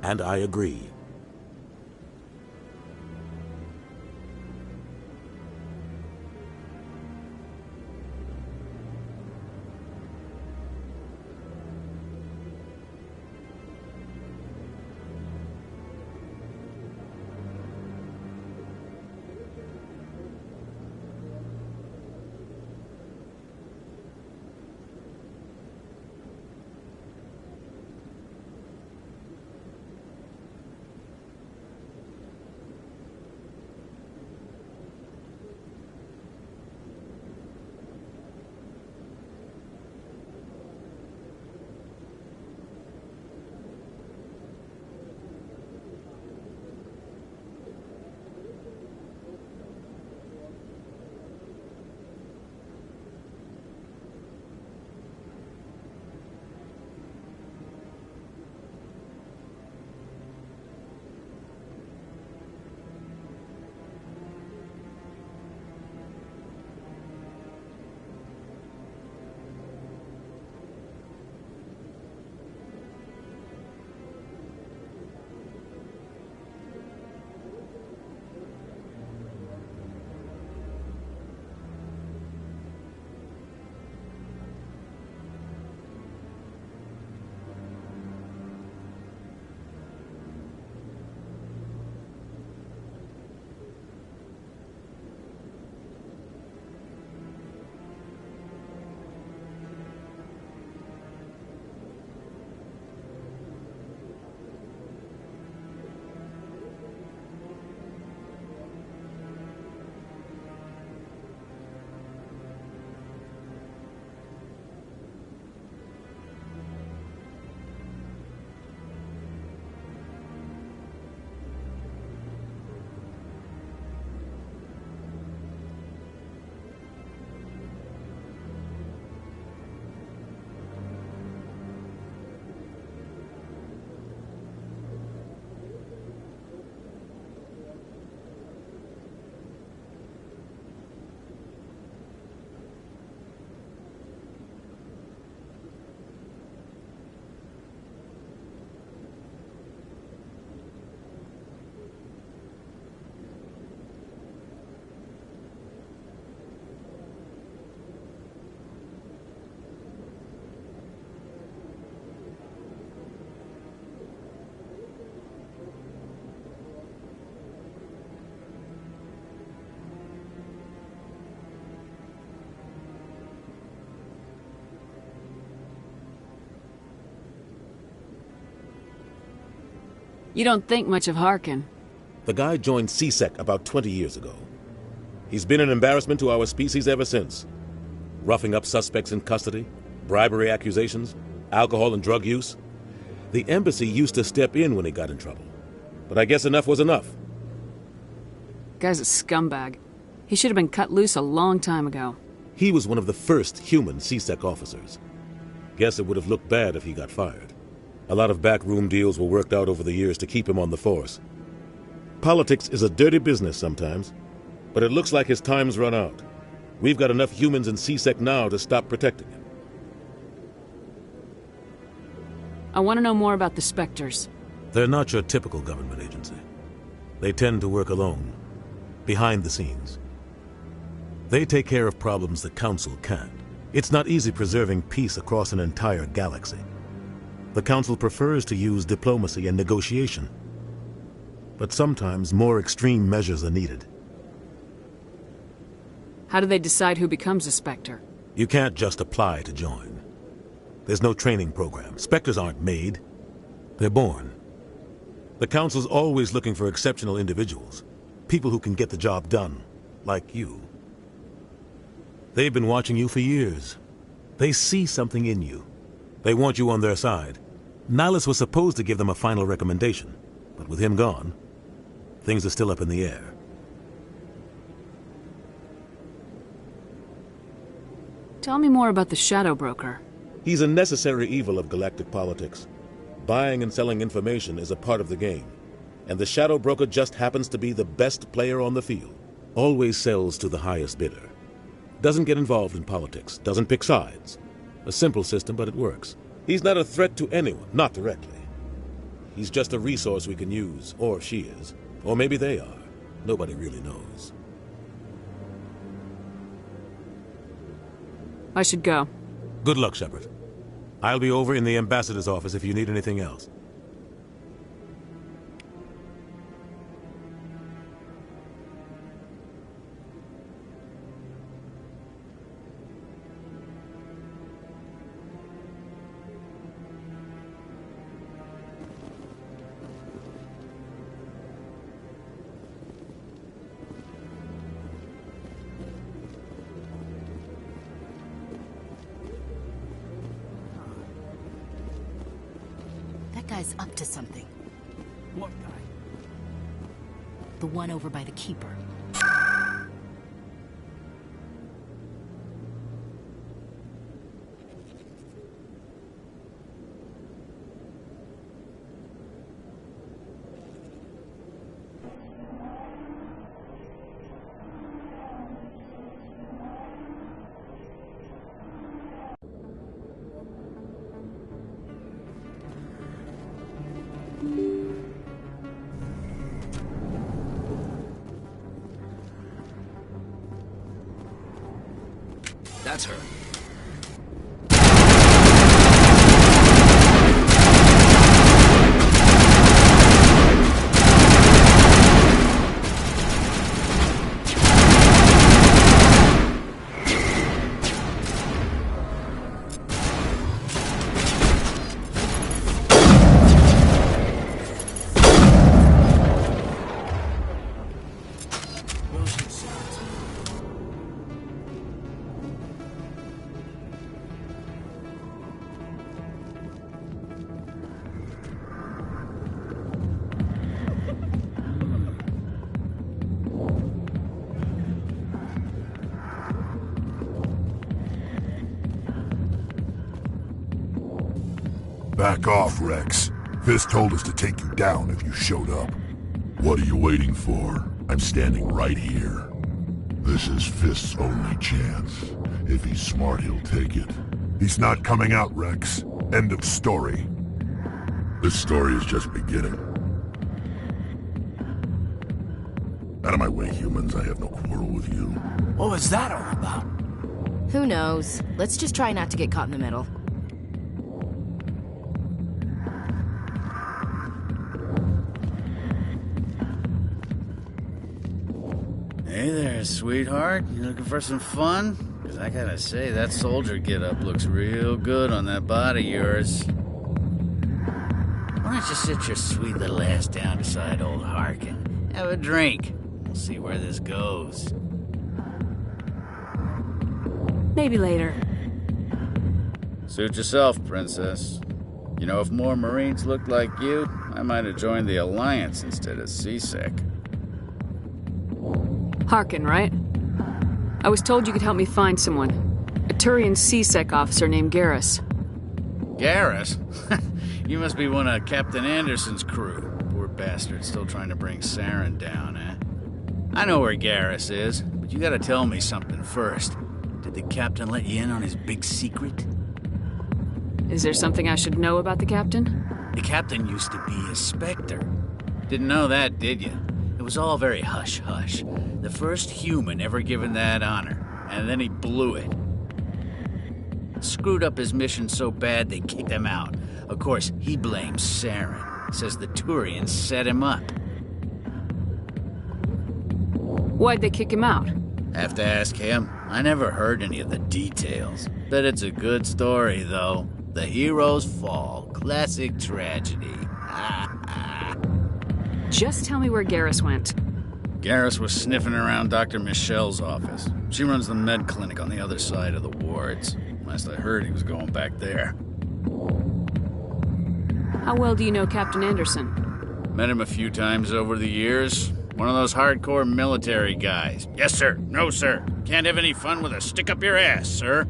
And I agree. You don't think much of Harkin. The guy joined CSEC about 20 years ago. He's been an embarrassment to our species ever since. Roughing up suspects in custody, bribery accusations, alcohol and drug use. The embassy used to step in when he got in trouble. But I guess enough was enough. Guy's a scumbag. He should have been cut loose a long time ago. He was one of the first human CSEC officers. Guess it would have looked bad if he got fired. A lot of backroom deals were worked out over the years to keep him on the force. Politics is a dirty business sometimes, but it looks like his time's run out. We've got enough humans in CSEC now to stop protecting him. I want to know more about the Spectres. They're not your typical government agency. They tend to work alone, behind the scenes. They take care of problems the Council can't. It's not easy preserving peace across an entire galaxy. The Council prefers to use diplomacy and negotiation. But sometimes more extreme measures are needed. How do they decide who becomes a Spectre? You can't just apply to join. There's no training program. Spectres aren't made. They're born. The Council's always looking for exceptional individuals. People who can get the job done, like you. They've been watching you for years. They see something in you. They want you on their side. Nihilus was supposed to give them a final recommendation, but with him gone, things are still up in the air. Tell me more about the Shadow Broker. He's a necessary evil of galactic politics. Buying and selling information is a part of the game, and the Shadow Broker just happens to be the best player on the field. Always sells to the highest bidder. Doesn't get involved in politics, doesn't pick sides. A simple system, but it works. He's not a threat to anyone, not directly. He's just a resource we can use, or she is. Or maybe they are. Nobody really knows. I should go. Good luck, Shepard. I'll be over in the ambassador's office if you need anything else. Guy's up to something. What guy? The one over by the Keeper. That's her. Back off, Rex. Fisk told us to take you down if you showed up. What are you waiting for? I'm standing right here. This is Fisk's only chance. If he's smart, he'll take it. He's not coming out, Rex. End of story. This story is just beginning. Out of my way, humans. I have no quarrel with you. What was that all about? Who knows? Let's just try not to get caught in the middle. Hey there, sweetheart. You looking for some fun? Because I gotta say, that soldier getup looks real good on that body of yours. What why don't you sit your sweet little ass down beside old Harkin? Have a drink. We'll see where this goes. Maybe later. Suit yourself, Princess. You know, if more Marines looked like you, I might have joined the Alliance instead of CSEC. Harkin, right? I was told you could help me find someone. A Turian CSEC officer named Garrus. Garrus? You must be one of Captain Anderson's crew. Poor bastard still trying to bring Saren down, eh? I know where Garrus is, but you gotta tell me something first. Did the captain let you in on his big secret? Is there something I should know about the captain? The captain used to be a Spectre. Didn't know that, did you? It was all very hush-hush. The first human ever given that honor, and then he blew it. Screwed up his mission so bad they kicked him out. Of course, he blames Saren. Says the Turians set him up. Why'd they kick him out? Have to ask him. I never heard any of the details. Bet it's a good story, though. The heroes fall. Classic tragedy. Just tell me where Garrus went. Garrus was sniffing around Dr. Michelle's office. She runs the med clinic on the other side of the wards. Last I heard, he was going back there. How well do you know Captain Anderson? Met him a few times over the years. One of those hardcore military guys. Yes, sir. No, sir. Can't have any fun with a stick up your ass, sir.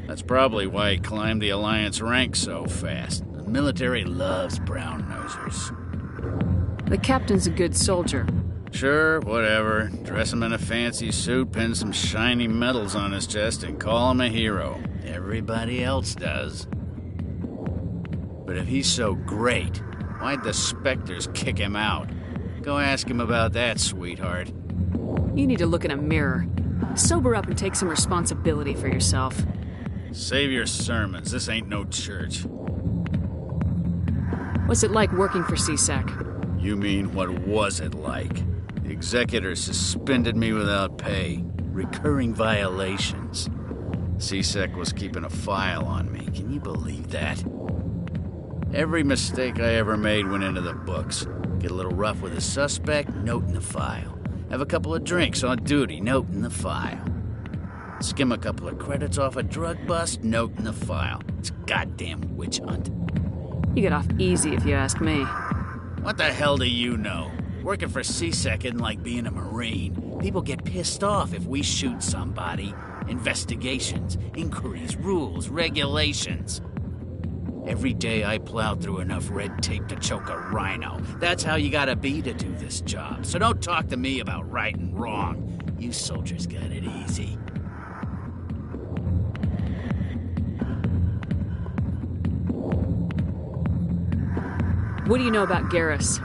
That's probably why he climbed the Alliance ranks so fast. The military loves brown-nosers. The captain's a good soldier. Sure, whatever. Dress him in a fancy suit, pin some shiny medals on his chest, and call him a hero. Everybody else does. But if he's so great, why'd the Spectres kick him out? Go ask him about that, sweetheart. You need to look in a mirror. Sober up and take some responsibility for yourself. Save your sermons. This ain't no church. What's it like working for CSEC? You mean, what was it like? The executor suspended me without pay. Recurring violations. CSEC was keeping a file on me. Can you believe that? Every mistake I ever made went into the books. Get a little rough with a suspect, note in the file. Have a couple of drinks on duty, note in the file. Skim a couple of credits off a drug bust, note in the file. It's a goddamn witch hunt. You get off easy if you ask me. What the hell do you know? Working for CSEC isn't like being a Marine. People get pissed off if we shoot somebody. Investigations, inquiries, rules, regulations. Every day I plow through enough red tape to choke a rhino. That's how you gotta be to do this job. So don't talk to me about right and wrong. You soldiers got it easy. What do you know about Garrus?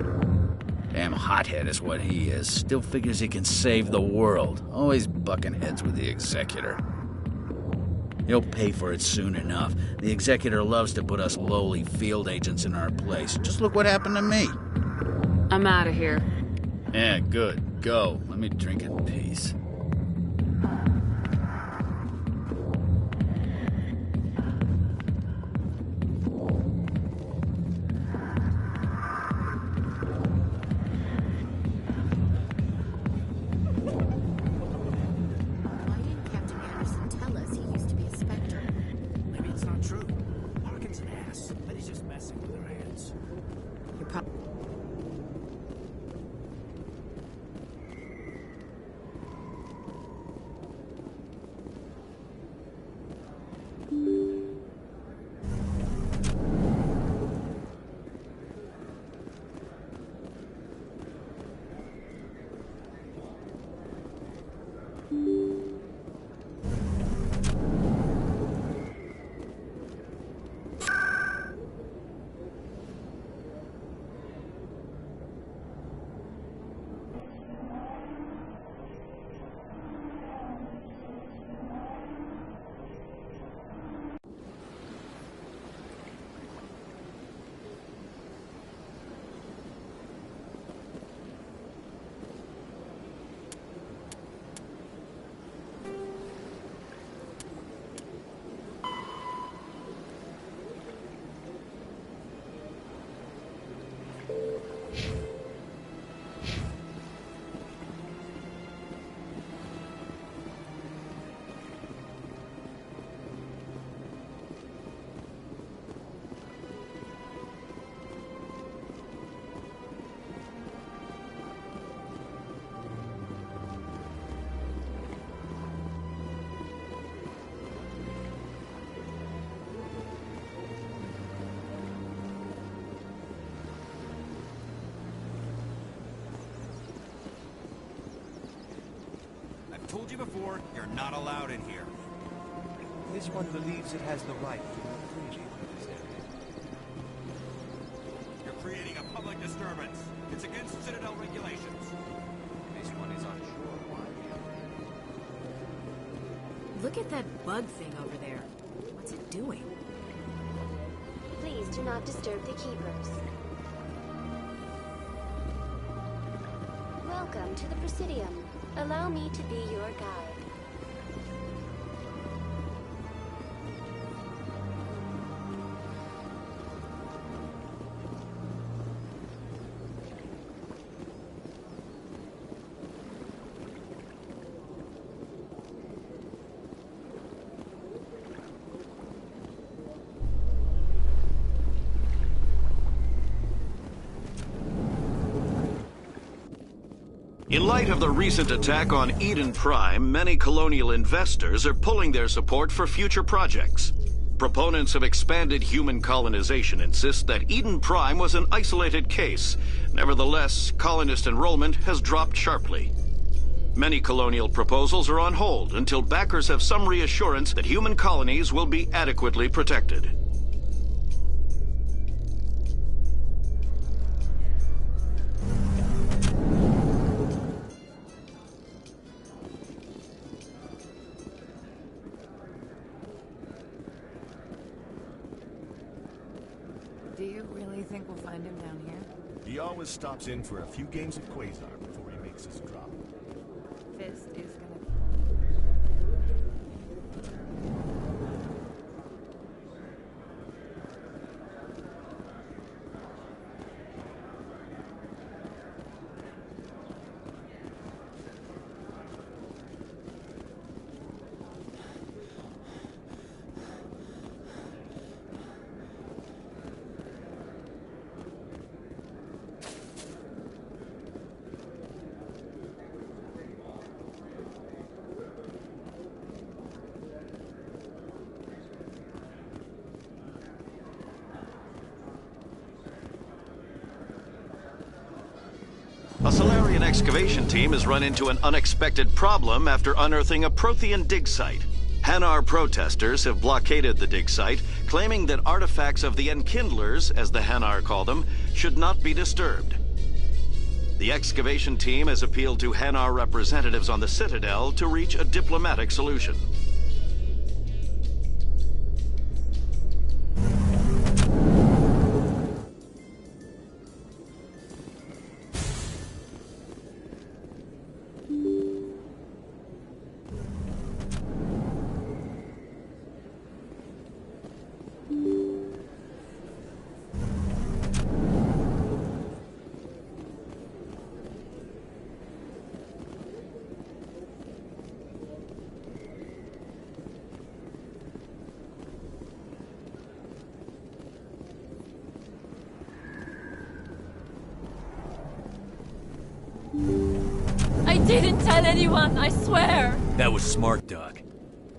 Damn hothead is what he is. Still figures he can save the world. Always bucking heads with the executor. He'll pay for it soon enough. The executor loves to put us lowly field agents in our place. Just look what happened to me. I'm out of here. Yeah, good. Go. Let me drink in peace. told you before, you're not allowed in here. This one believes it has the right to freely in this area. You're creating a public disturbance. It's against Citadel regulations. This one is unsure why. Look at that bug thing over there. What's it doing? Please do not disturb the keepers. Welcome to the Presidium. Allow me to be your guide. In light of the recent attack on Eden Prime, many colonial investors are pulling their support for future projects. Proponents of expanded human colonization insist that Eden Prime was an isolated case. Nevertheless, colonist enrollment has dropped sharply. Many colonial proposals are on hold until backers have some reassurance that human colonies will be adequately protected. Do you really think we'll find him down here? He always stops in for a few games of Quasar before he makes his drop. Fist is gonna... A Solarian excavation team has run into an unexpected problem after unearthing a Prothean dig site. Hanar protesters have blockaded the dig site, claiming that artifacts of the Enkindlers, as the Hanar call them, should not be disturbed. The excavation team has appealed to Hanar representatives on the Citadel to reach a diplomatic solution. I didn't tell anyone, I swear! That was smart, Doc.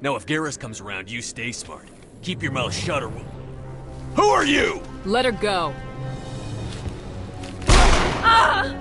Now if Garrus comes around, you stay smart. Keep your mouth shut or we'll... Who are you?! Let her go. Ah!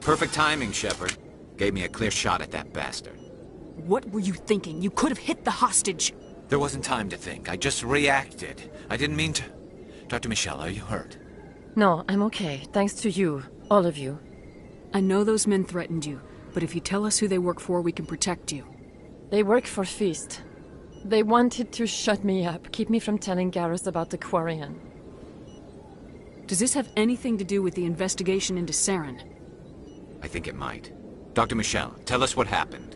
Perfect timing, Shepard. Gave me a clear shot at that bastard. What were you thinking? You could have hit the hostage. There wasn't time to think. I just reacted. I didn't mean to... Dr. Michelle, are you hurt? No, I'm okay. Thanks to you. All of you. I know those men threatened you, but if you tell us who they work for, we can protect you. They work for Feast. They wanted to shut me up, keep me from telling Garrus about the Quarian. Does this have anything to do with the investigation into Saren? I think it might. Dr. Michelle, tell us what happened.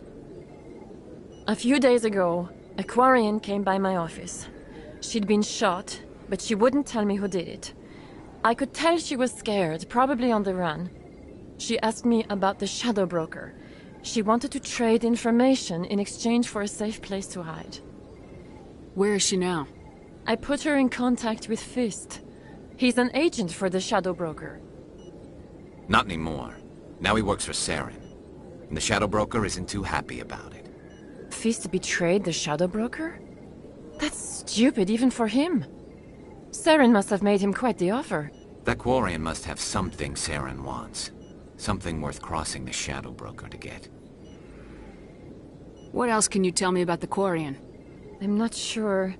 A few days ago, a Quarian came by my office. She'd been shot, but she wouldn't tell me who did it. I could tell she was scared, probably on the run. She asked me about the Shadow Broker. She wanted to trade information in exchange for a safe place to hide. Where is she now? I put her in contact with Fist. He's an agent for the Shadow Broker. Not anymore. Now he works for Saren. And the Shadow Broker isn't too happy about it. Fist betrayed the Shadow Broker? That's stupid even for him. Saren must have made him quite the offer. That Quarian must have something Saren wants. Something worth crossing the Shadow Broker to get. What else can you tell me about the Quarian? I'm not sure.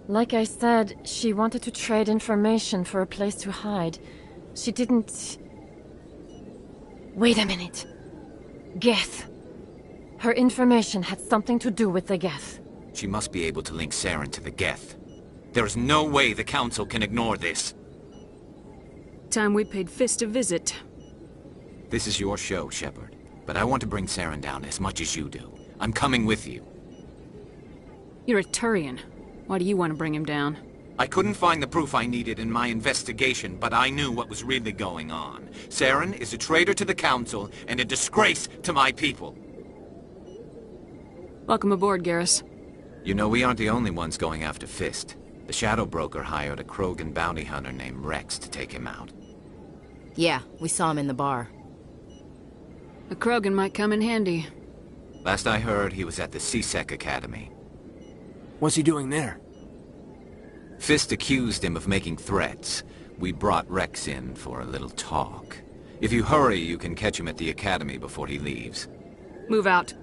Like I said, she wanted to trade information for a place to hide. She didn't... Wait a minute. Geth. Her information had something to do with the Geth. She must be able to link Saren to the Geth. There is no way the Council can ignore this. Time we paid Fist a visit. This is your show, Shepard. But I want to bring Saren down as much as you do. I'm coming with you. You're a Turian. Why do you want to bring him down? I couldn't find the proof I needed in my investigation, but I knew what was really going on. Saren is a traitor to the Council and a disgrace to my people. Welcome aboard, Garrus. You know, we aren't the only ones going after Fist. The Shadow Broker hired a Krogan bounty hunter named Rex to take him out. Yeah, we saw him in the bar. A Krogan might come in handy. Last I heard, he was at the CSEC Academy. What's he doing there? Fist accused him of making threats. We brought Rex in for a little talk. If you hurry, you can catch him at the Academy before he leaves. Move out.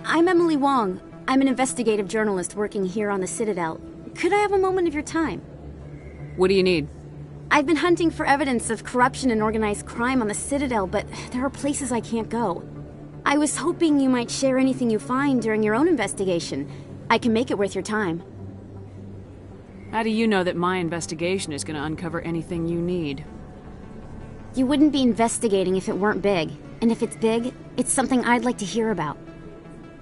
I'm Emily Wong. I'm an investigative journalist working here on the Citadel. Could I have a moment of your time? What do you need? I've been hunting for evidence of corruption and organized crime on the Citadel, but there are places I can't go. I was hoping you might share anything you find during your own investigation. I can make it worth your time. How do you know that my investigation is going to uncover anything you need? You wouldn't be investigating if it weren't big. And if it's big, it's something I'd like to hear about.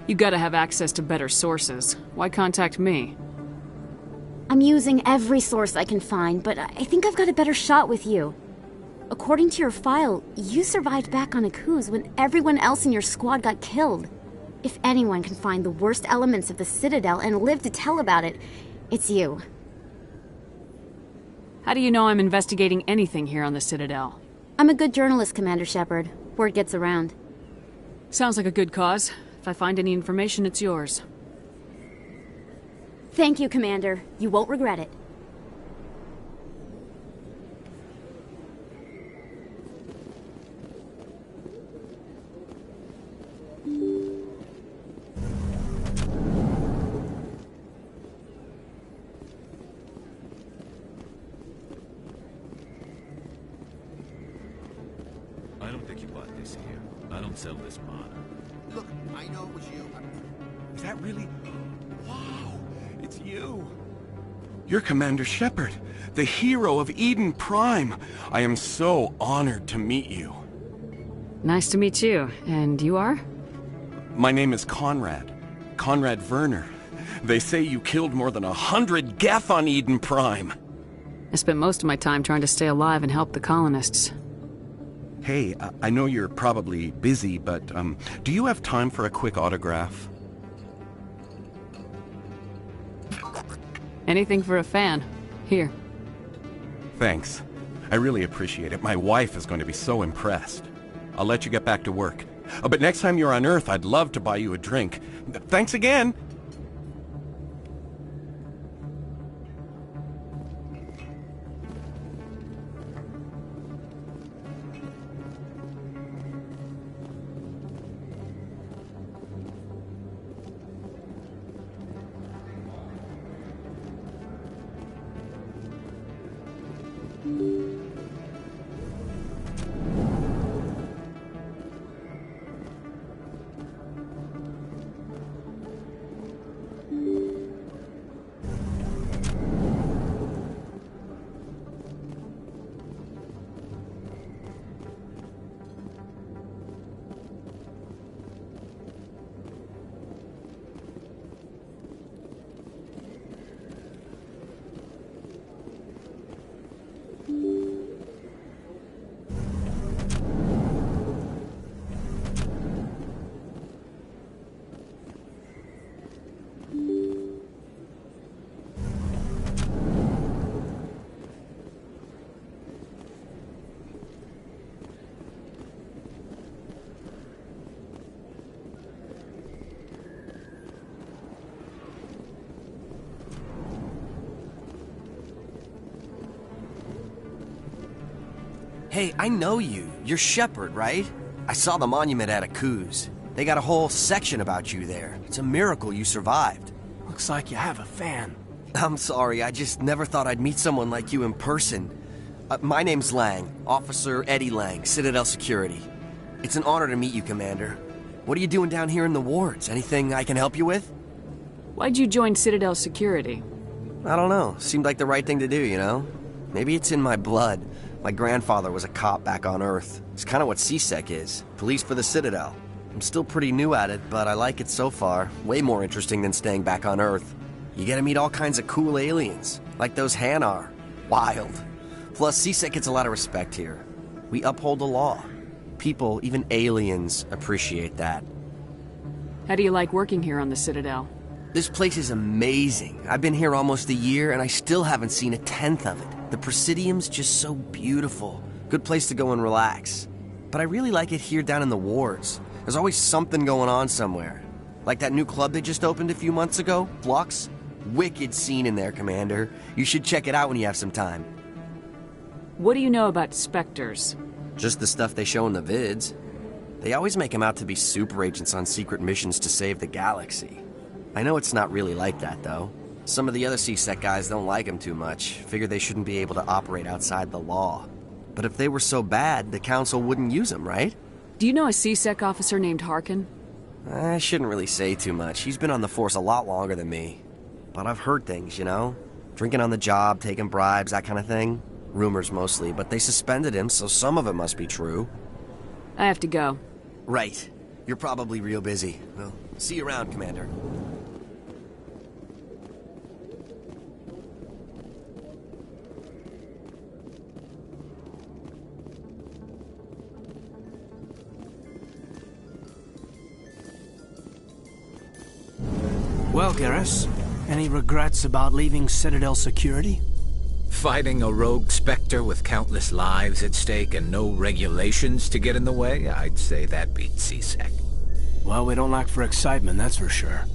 You gotta have access to better sources. Why contact me? I'm using every source I can find, but I think I've got a better shot with you. According to your file, you survived back on Akuz when everyone else in your squad got killed. If anyone can find the worst elements of the Citadel and live to tell about it, it's you. How do you know I'm investigating anything here on the Citadel? I'm a good journalist, Commander Shepard. Word gets around. Sounds like a good cause. If I find any information, it's yours. Thank you, Commander. You won't regret it. I don't think you bought this here. I don't sell this mod. Look, I know it was you. Is that really... Wow, it's you. You're Commander Shepard, the hero of Eden Prime. I am so honored to meet you. Nice to meet you. And you are? My name is Conrad. Conrad Werner. They say you killed more than 100 Geth on Eden Prime. I spent most of my time trying to stay alive and help the colonists. Hey, I know you're probably busy, but do you have time for a quick autograph? Anything for a fan. Here. Thanks. I really appreciate it. My wife is going to be so impressed. I'll let you get back to work. But next time you're on Earth, I'd love to buy you a drink. Thanks again! Hey, I know you. You're Shepard, right? I saw the monument at Aku's. They got a whole section about you there. It's a miracle you survived. Looks like you have a fan. I'm sorry, I just never thought I'd meet someone like you in person. My name's Lang, Officer Eddie Lang, Citadel Security. It's an honor to meet you, Commander. What are you doing down here in the wards? Anything I can help you with? Why'd you join Citadel Security? I don't know. Seemed like the right thing to do, you know? Maybe it's in my blood. My grandfather was a cop back on Earth. It's kind of what CSEC is. Police for the Citadel. I'm still pretty new at it, but I like it so far. Way more interesting than staying back on Earth. You get to meet all kinds of cool aliens, like those Hanar. Wild. Plus, CSEC gets a lot of respect here. We uphold the law. People, even aliens, appreciate that. How do you like working here on the Citadel? This place is amazing. I've been here almost a year, and I still haven't seen a tenth of it. The Presidium's just so beautiful. Good place to go and relax. But I really like it here down in the wards. There's always something going on somewhere. Like that new club they just opened a few months ago, Flux. Wicked scene in there, Commander. You should check it out when you have some time. What do you know about Spectres? Just the stuff they show in the vids. They always make them out to be super agents on secret missions to save the galaxy. I know it's not really like that, though. Some of the other CSEC guys don't like them too much, figure they shouldn't be able to operate outside the law. But if they were so bad, the Council wouldn't use them, right? Do you know a CSEC officer named Harkin? I shouldn't really say too much. He's been on the force a lot longer than me. But I've heard things, you know? Drinking on the job, taking bribes, that kind of thing. Rumors mostly, but they suspended him, so some of it must be true. I have to go. Right. You're probably real busy. Well, see you around, Commander. Well, Garrus, any regrets about leaving Citadel Security? Fighting a rogue Spectre with countless lives at stake and no regulations to get in the way? I'd say that beats CSEC. Well, we don't lack for excitement, that's for sure.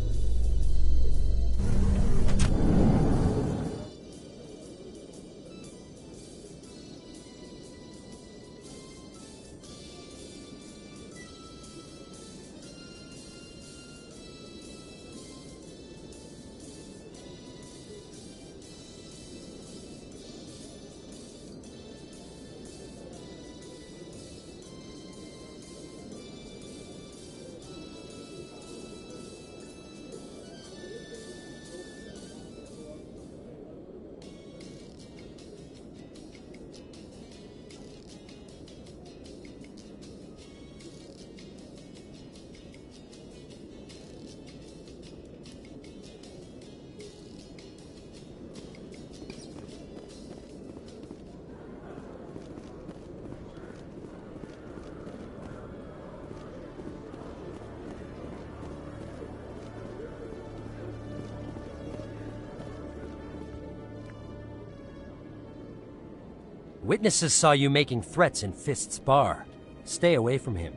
Witnesses saw you making threats in Fist's bar. Stay away from him.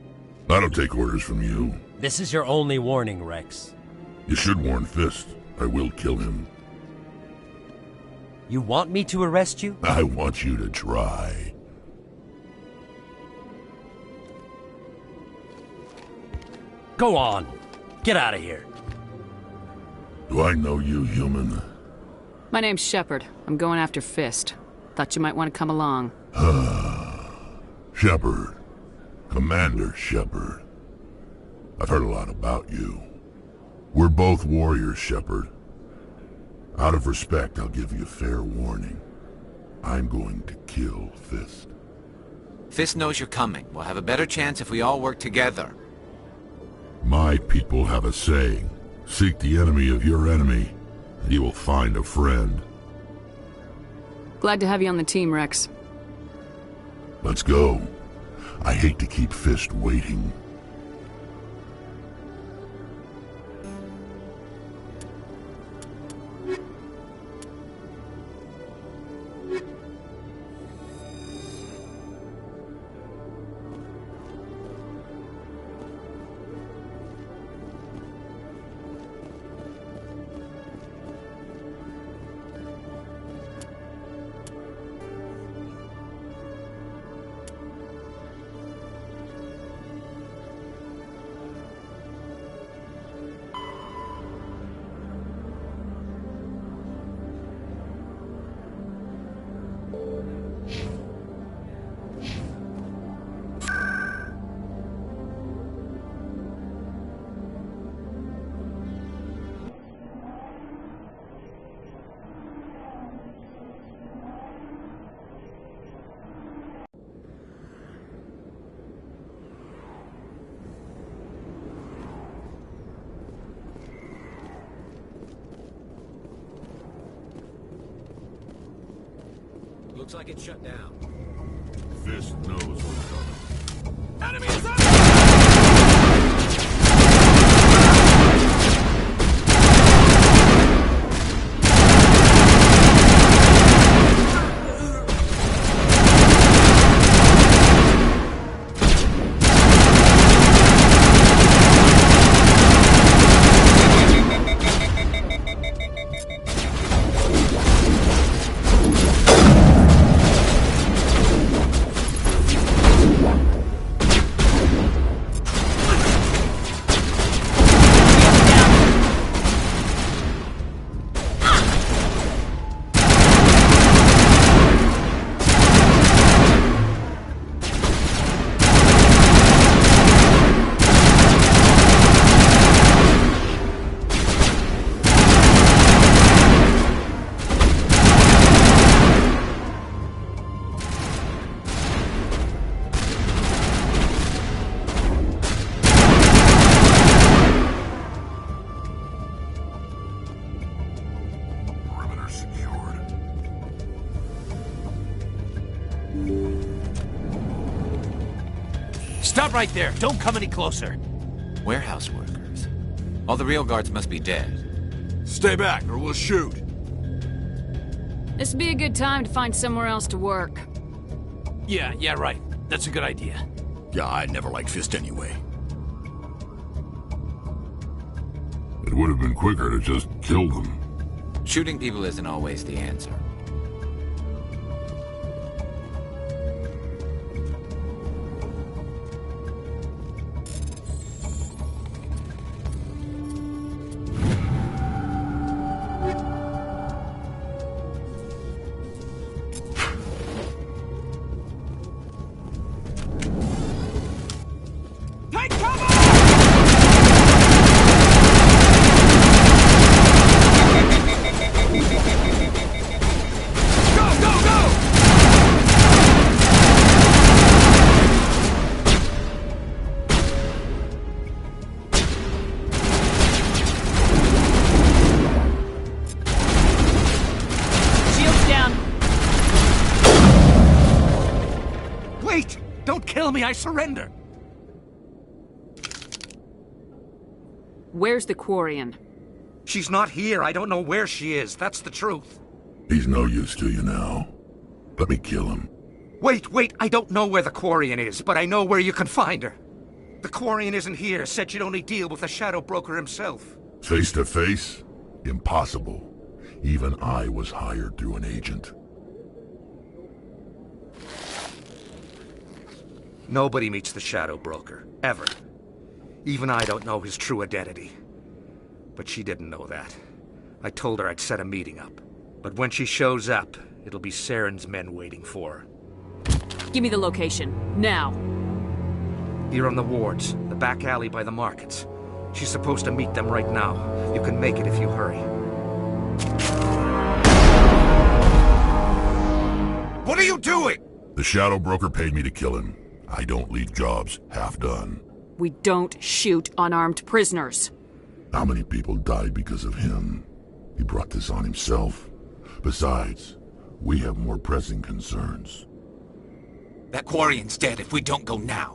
I don't take orders from you. This is your only warning, Rex. You should warn Fist. I will kill him. You want me to arrest you? I want you to try. Go on. Get out of here. Do I know you, human? My name's Shepard. I'm going after Fist. Thought you might want to come along. Shepard. Commander Shepard. I've heard a lot about you. We're both warriors, Shepard. Out of respect, I'll give you fair warning. I'm going to kill Fist. Fist knows you're coming. We'll have a better chance if we all work together. My people have a saying. Seek the enemy of your enemy, and you will find a friend. Glad to have you on the team, Rex. Let's go. I hate to keep Fist waiting. Looks like it's shut down. Fist knows what's coming. Enemy is up! Stop right there! Don't come any closer! Warehouse workers. All the real guards must be dead. Stay back, or we'll shoot. This'd be a good time to find somewhere else to work. Yeah, right. That's a good idea. Yeah, I never liked Fist anyway. It would have been quicker to just kill them. Shooting people isn't always the answer. Kill me, I surrender! Where's the Quarian? She's not here. I don't know where she is. That's the truth. He's no use to you now. Let me kill him. Wait, I don't know where the Quarian is, but I know where you can find her. The Quarian isn't here, said she'd only deal with the Shadow Broker himself. Face to face? Impossible. Even I was hired through an agent. Nobody meets the Shadow Broker, ever. Even I don't know his true identity. But she didn't know that. I told her I'd set a meeting up. But when she shows up, it'll be Saren's men waiting for her. Give me the location, now. Here on the wards, the back alley by the markets. She's supposed to meet them right now. You can make it if you hurry. What are you doing? The Shadow Broker paid me to kill him. I don't leave jobs half done. We don't shoot unarmed prisoners. How many people died because of him? He brought this on himself. Besides, we have more pressing concerns. That Quarian's dead if we don't go now.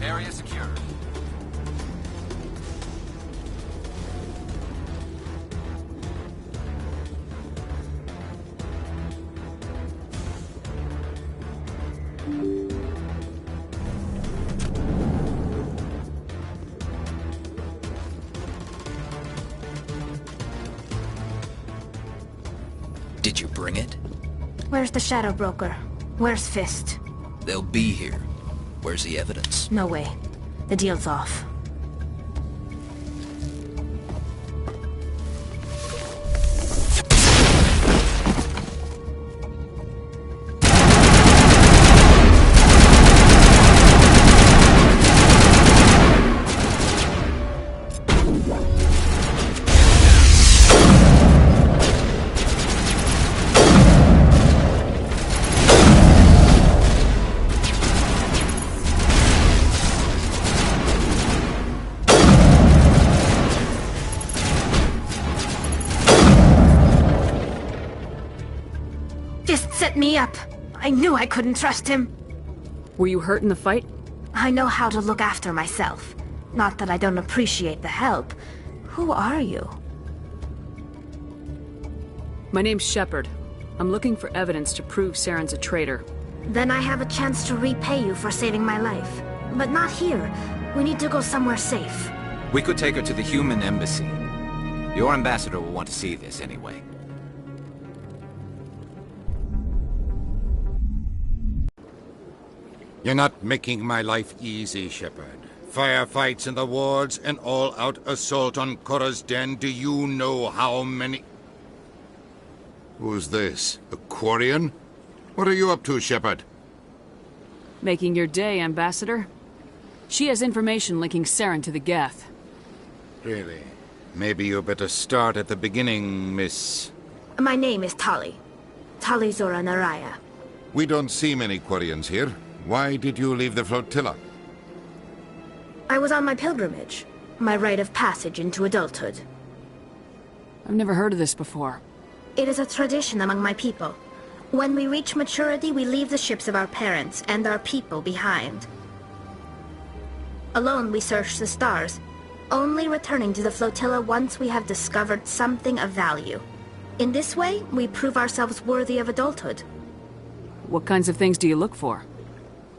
Area secure. Did you bring it? Where's the Shadow Broker? Where's Fist? They'll be here. Where's the evidence? No way. The deal's off. Set me up. I knew I couldn't trust him. Were you hurt in the fight? I know how to look after myself. Not that I don't appreciate the help. Who are you? My name's Shepard. I'm looking for evidence to prove Saren's a traitor. Then I have a chance to repay you for saving my life. But not here. We need to go somewhere safe. We could take her to the human embassy. Your ambassador will want to see this anyway. You're not making my life easy, Shepard. Firefights in the wards, an all-out assault on Korra's den. Do you know how many... Who's this? A Quarian? What are you up to, Shepard? Making your day, Ambassador. She has information linking Saren to the Geth. Really? Maybe you better start at the beginning, Miss... My name is Tali. Tali Zora Naraya. We don't see many Quarians here. Why did you leave the flotilla? I was on my pilgrimage. My rite of passage into adulthood. I've never heard of this before. It is a tradition among my people. When we reach maturity, we leave the ships of our parents and our people behind. Alone, we search the stars, only returning to the flotilla once we have discovered something of value. In this way, we prove ourselves worthy of adulthood. What kinds of things do you look for?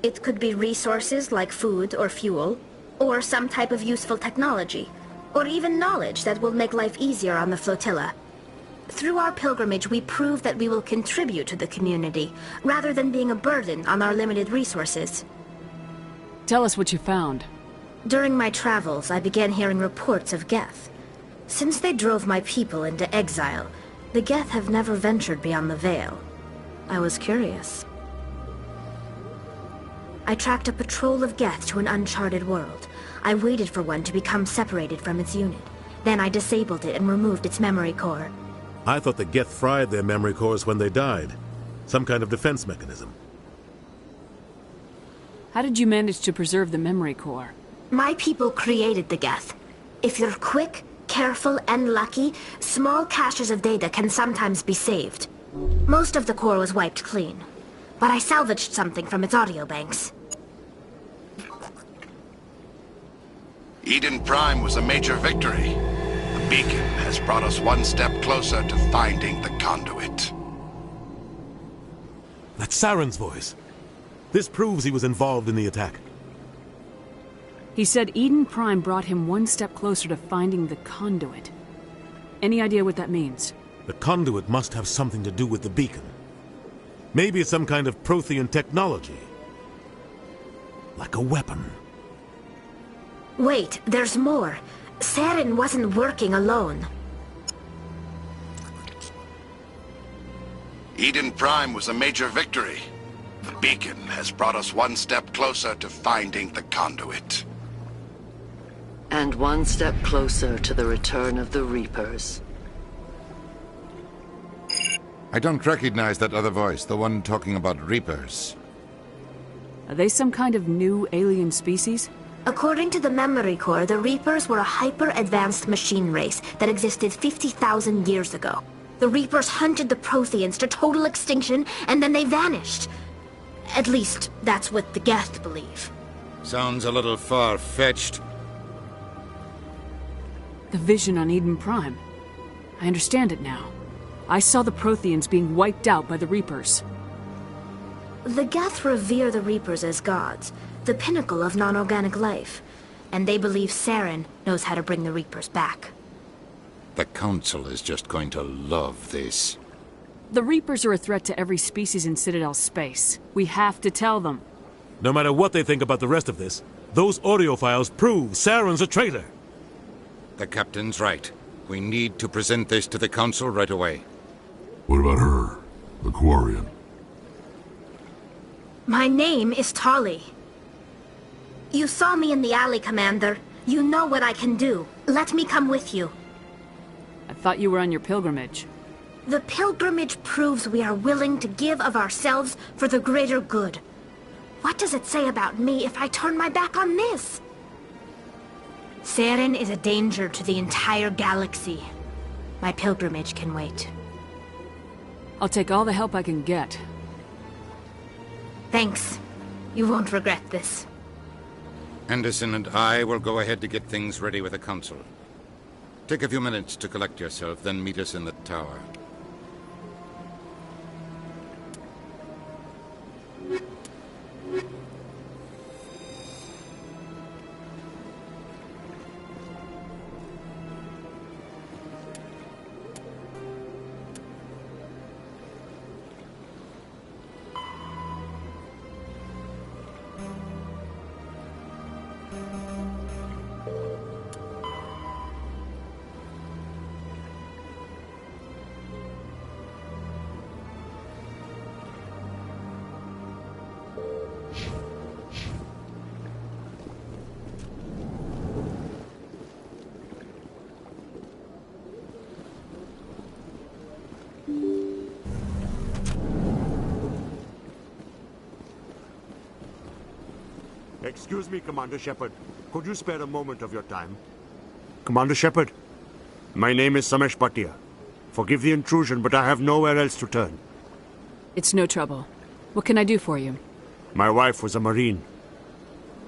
It could be resources like food or fuel, or some type of useful technology, or even knowledge that will make life easier on the flotilla. Through our pilgrimage, we prove that we will contribute to the community, rather than being a burden on our limited resources. Tell us what you found. During my travels, I began hearing reports of Geth. Since they drove my people into exile, The Geth have never ventured beyond the Veil. I was curious. I tracked a patrol of Geth to an uncharted world. I waited for one to become separated from its unit. Then I disabled it and removed its memory core. I thought the Geth fried their memory cores when they died. Some kind of defense mechanism. How did you manage to preserve the memory core? My people created the Geth. If you're quick, careful, and lucky, small caches of data can sometimes be saved. Most of the core was wiped clean, but I salvaged something from its audio banks. Eden Prime was a major victory. The beacon has brought us one step closer to finding the conduit. That's Saren's voice. This proves he was involved in the attack. He said Eden Prime brought him one step closer to finding the conduit. Any idea what that means? The conduit must have something to do with the beacon. Maybe it's some kind of Prothean technology. Like a weapon. Wait, there's more. Saren wasn't working alone. Eden Prime was a major victory. The beacon has brought us one step closer to finding the conduit. And one step closer to the return of the Reapers. I don't recognize that other voice, the one talking about Reapers. Are they some kind of new alien species? According to the memory core, the Reapers were a hyper-advanced machine race that existed 50,000 years ago. The Reapers hunted the Protheans to total extinction, and then they vanished. At least, that's what the Geth believe. Sounds a little far-fetched. The vision on Eden Prime. I understand it now. I saw the Protheans being wiped out by the Reapers. The Geth revere the Reapers as gods, the pinnacle of non-organic life. And they believe Saren knows how to bring the Reapers back. The Council is just going to love this. The Reapers are a threat to every species in Citadel space. We have to tell them. No matter what they think about the rest of this, those audio files prove Saren's a traitor. The Captain's right. We need to present this to the Council right away. What about her? The Quarian? My name is Tali. You saw me in the alley, Commander. You know what I can do. Let me come with you. I thought you were on your pilgrimage. The pilgrimage proves we are willing to give of ourselves for the greater good. What does it say about me if I turn my back on this? Saren is a danger to the entire galaxy. My pilgrimage can wait. I'll take all the help I can get. Thanks. You won't regret this. Anderson and I will go ahead to get things ready with the Council. Take a few minutes to collect yourself, then meet us in the tower. Excuse me, Commander Shepard. Could you spare a moment of your time? Commander Shepard, my name is Samesh Bhatia. Forgive the intrusion, but I have nowhere else to turn. It's no trouble. What can I do for you? My wife was a Marine.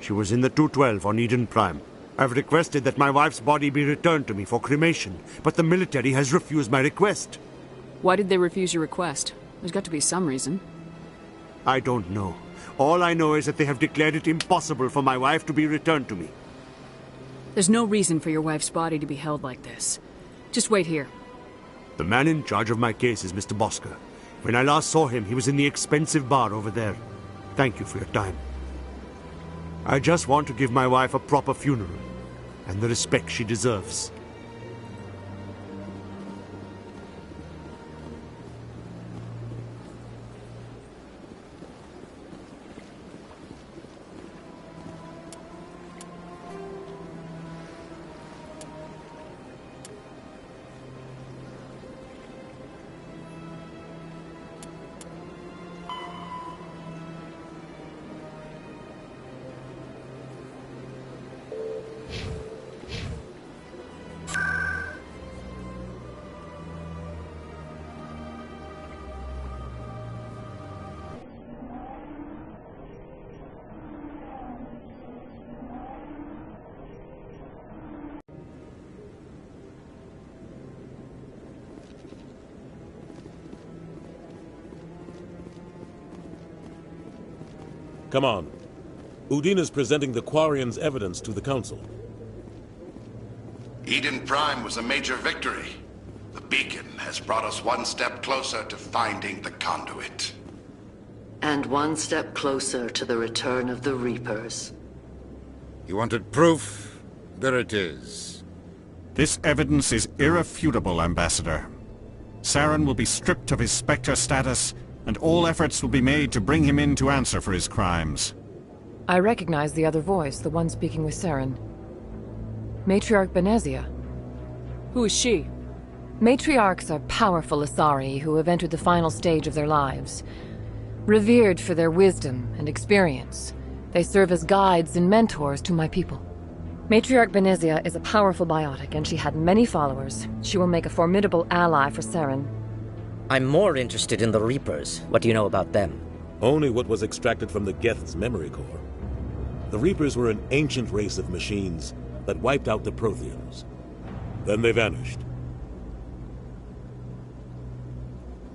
She was in the 212 on Eden Prime. I've requested that my wife's body be returned to me for cremation, but the military has refused my request. Why did they refuse your request? There's got to be some reason. I don't know. All I know is that they have declared it impossible for my wife to be returned to me. There's no reason for your wife's body to be held like this. Just wait here. The man in charge of my case is Mr. Bosker. When I last saw him, he was in the expensive bar over there. Thank you for your time. I just want to give my wife a proper funeral, and the respect she deserves. Come on. Udina's presenting the Quarian's evidence to the Council. Eden Prime was a major victory. The beacon has brought us one step closer to finding the conduit. And one step closer to the return of the Reapers. You wanted proof? There it is. This evidence is irrefutable, Ambassador. Saren will be stripped of his Spectre status, and all efforts will be made to bring him in to answer for his crimes. I recognize the other voice, the one speaking with Saren. Matriarch Benezia. Who is she? Matriarchs are powerful Asari who have entered the final stage of their lives. Revered for their wisdom and experience, they serve as guides and mentors to my people. Matriarch Benezia is a powerful biotic, and she had many followers. She will make a formidable ally for Saren. I'm more interested in the Reapers. What do you know about them? Only what was extracted from the Geth's memory core. The Reapers were an ancient race of machines that wiped out the Protheans. Then they vanished.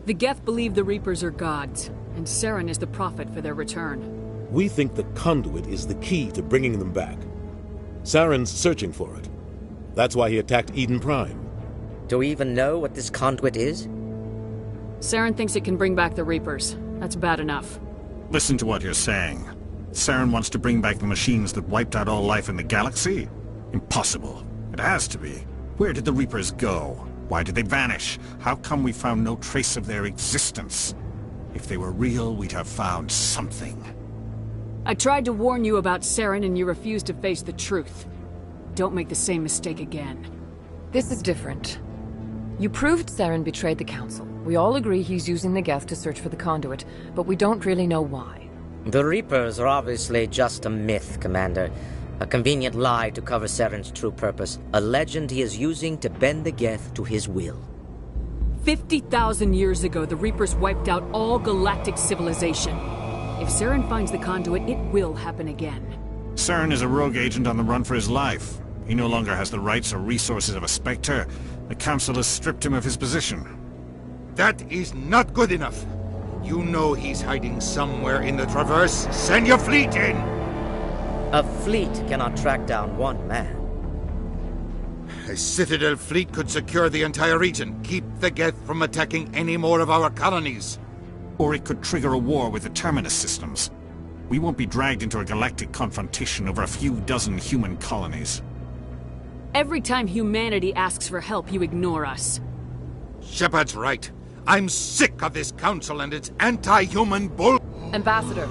The Geth believe the Reapers are gods, and Saren is the prophet for their return. We think the conduit is the key to bringing them back. Saren's searching for it. That's why he attacked Eden Prime. Do we even know what this conduit is? Saren thinks it can bring back the Reapers. That's bad enough. Listen to what you're saying. Saren wants to bring back the machines that wiped out all life in the galaxy? Impossible. It has to be. Where did the Reapers go? Why did they vanish? How come we found no trace of their existence? If they were real, we'd have found something. I tried to warn you about Saren and you refused to face the truth. Don't make the same mistake again. This is different. You proved Saren betrayed the Council. We all agree he's using the Geth to search for the conduit, but we don't really know why. The Reapers are obviously just a myth, Commander. A convenient lie to cover Saren's true purpose. A legend he is using to bend the Geth to his will. 50,000 years ago, the Reapers wiped out all galactic civilization. If Saren finds the conduit, it will happen again. Saren is a rogue agent on the run for his life. He no longer has the rights or resources of a Spectre. The Council has stripped him of his position. That is not good enough. You know he's hiding somewhere in the Traverse. Send your fleet in! A fleet cannot track down one man. A Citadel fleet could secure the entire region, keep the Geth from attacking any more of our colonies. Or it could trigger a war with the Terminus systems. We won't be dragged into a galactic confrontation over a few dozen human colonies. Every time humanity asks for help, you ignore us. Shepard's right. I'm sick of this council and its anti-human bull... Ambassador,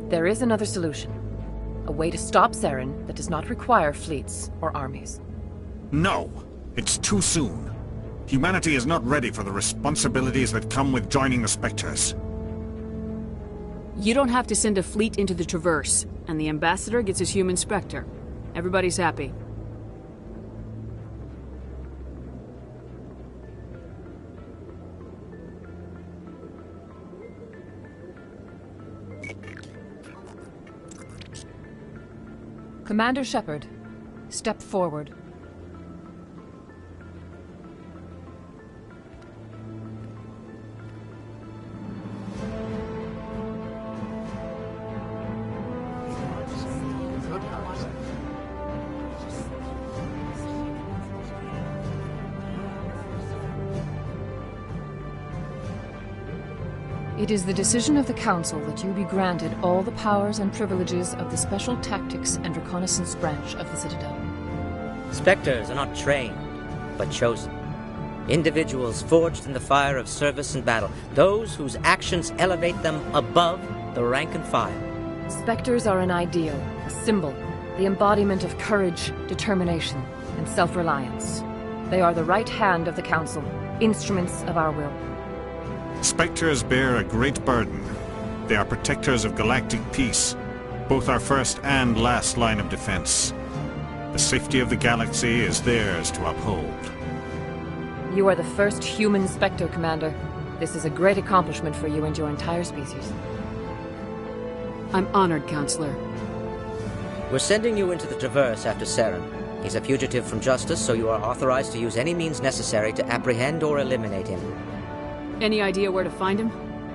there is another solution. A way to stop Saren that does not require fleets or armies. No! It's too soon. Humanity is not ready for the responsibilities that come with joining the Spectres. You don't have to send a fleet into the Traverse, and the Ambassador gets his human Spectre. Everybody's happy. Commander Shepard, step forward. It is the decision of the Council that you be granted all the powers and privileges of the Special Tactics and Reconnaissance Branch of the Citadel. Spectres are not trained, but chosen. Individuals forged in the fire of service and battle. Those whose actions elevate them above the rank and file. Spectres are an ideal, a symbol, the embodiment of courage, determination, and self-reliance. They are the right hand of the Council, instruments of our will. Spectres bear a great burden. They are protectors of galactic peace, both our first and last line of defense. The safety of the galaxy is theirs to uphold. You are the first human Spectre, Commander. This is a great accomplishment for you and your entire species. I'm honored, Counselor. We're sending you into the Traverse after Saren. He's a fugitive from justice, so you are authorized to use any means necessary to apprehend or eliminate him. Any idea where to find him?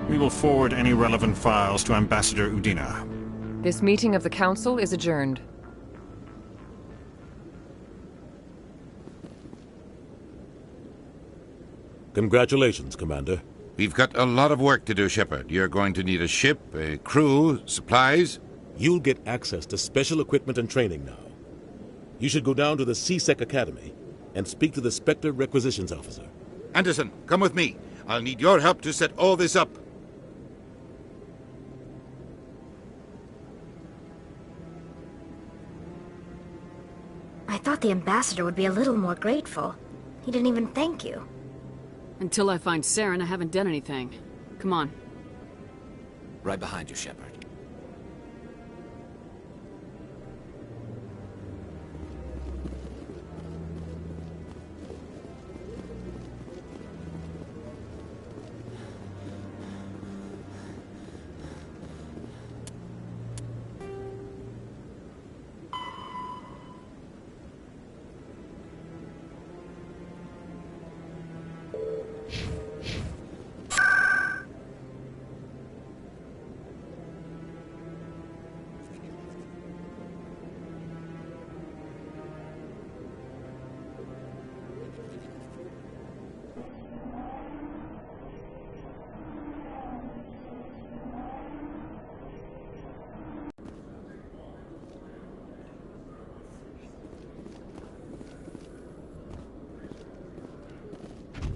We will forward any relevant files to Ambassador Udina. This meeting of the Council is adjourned. Congratulations, Commander. We've got a lot of work to do, Shepard. You're going to need a ship, a crew, supplies. You'll get access to special equipment and training now. You should go down to the CSEC Academy and speak to the Spectre Requisitions Officer. Anderson, come with me. I'll need your help to set all this up. I thought the ambassador would be a little more grateful. He didn't even thank you. Until I find Saren, I haven't done anything. Come on. Right behind you, Shepard.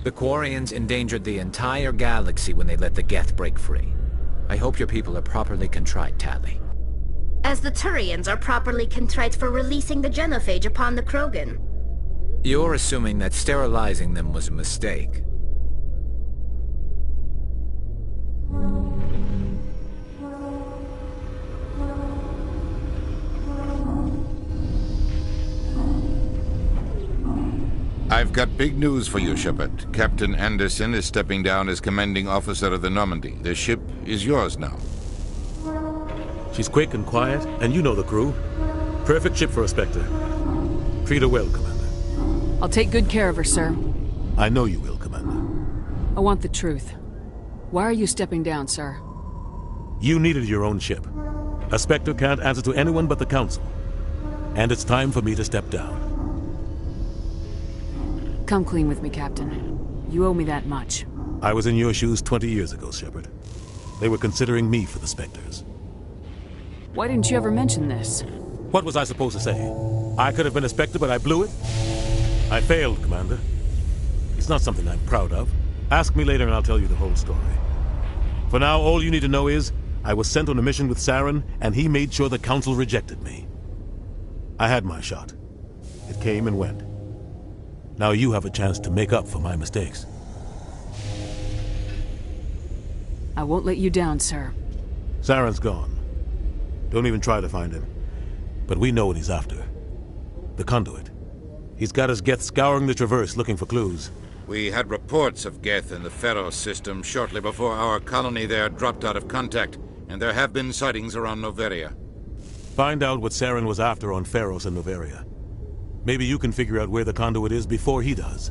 The Quarians endangered the entire galaxy when they let the Geth break free. I hope your people are properly contrite, Tali. As the Turians are properly contrite for releasing the genophage upon the Krogan. You're assuming that sterilizing them was a mistake. I've got big news for you, Shepard. Captain Anderson is stepping down as commanding officer of the Normandy. The ship is yours now. She's quick and quiet, and you know the crew. Perfect ship for a Spectre. Treat her well, Commander. I'll take good care of her, sir. I know you will, Commander. I want the truth. Why are you stepping down, sir? You needed your own ship. A Spectre can't answer to anyone but the Council. And it's time for me to step down. Come clean with me, Captain. You owe me that much. I was in your shoes 20 years ago, Shepard. They were considering me for the Spectres. Why didn't you ever mention this? What was I supposed to say? I could have been a Spectre, but I blew it? I failed, Commander. It's not something I'm proud of. Ask me later and I'll tell you the whole story. For now, all you need to know is, I was sent on a mission with Saren, and he made sure the Council rejected me. I had my shot. It came and went. Now you have a chance to make up for my mistakes. I won't let you down, sir. Saren's gone. Don't even try to find him. But we know what he's after. The conduit. He's got his Geth scouring the Traverse looking for clues. We had reports of Geth in the Pharos system shortly before our colony there dropped out of contact, and there have been sightings around Noveria. Find out what Saren was after on Pharos and Noveria. Maybe you can figure out where the conduit is before he does.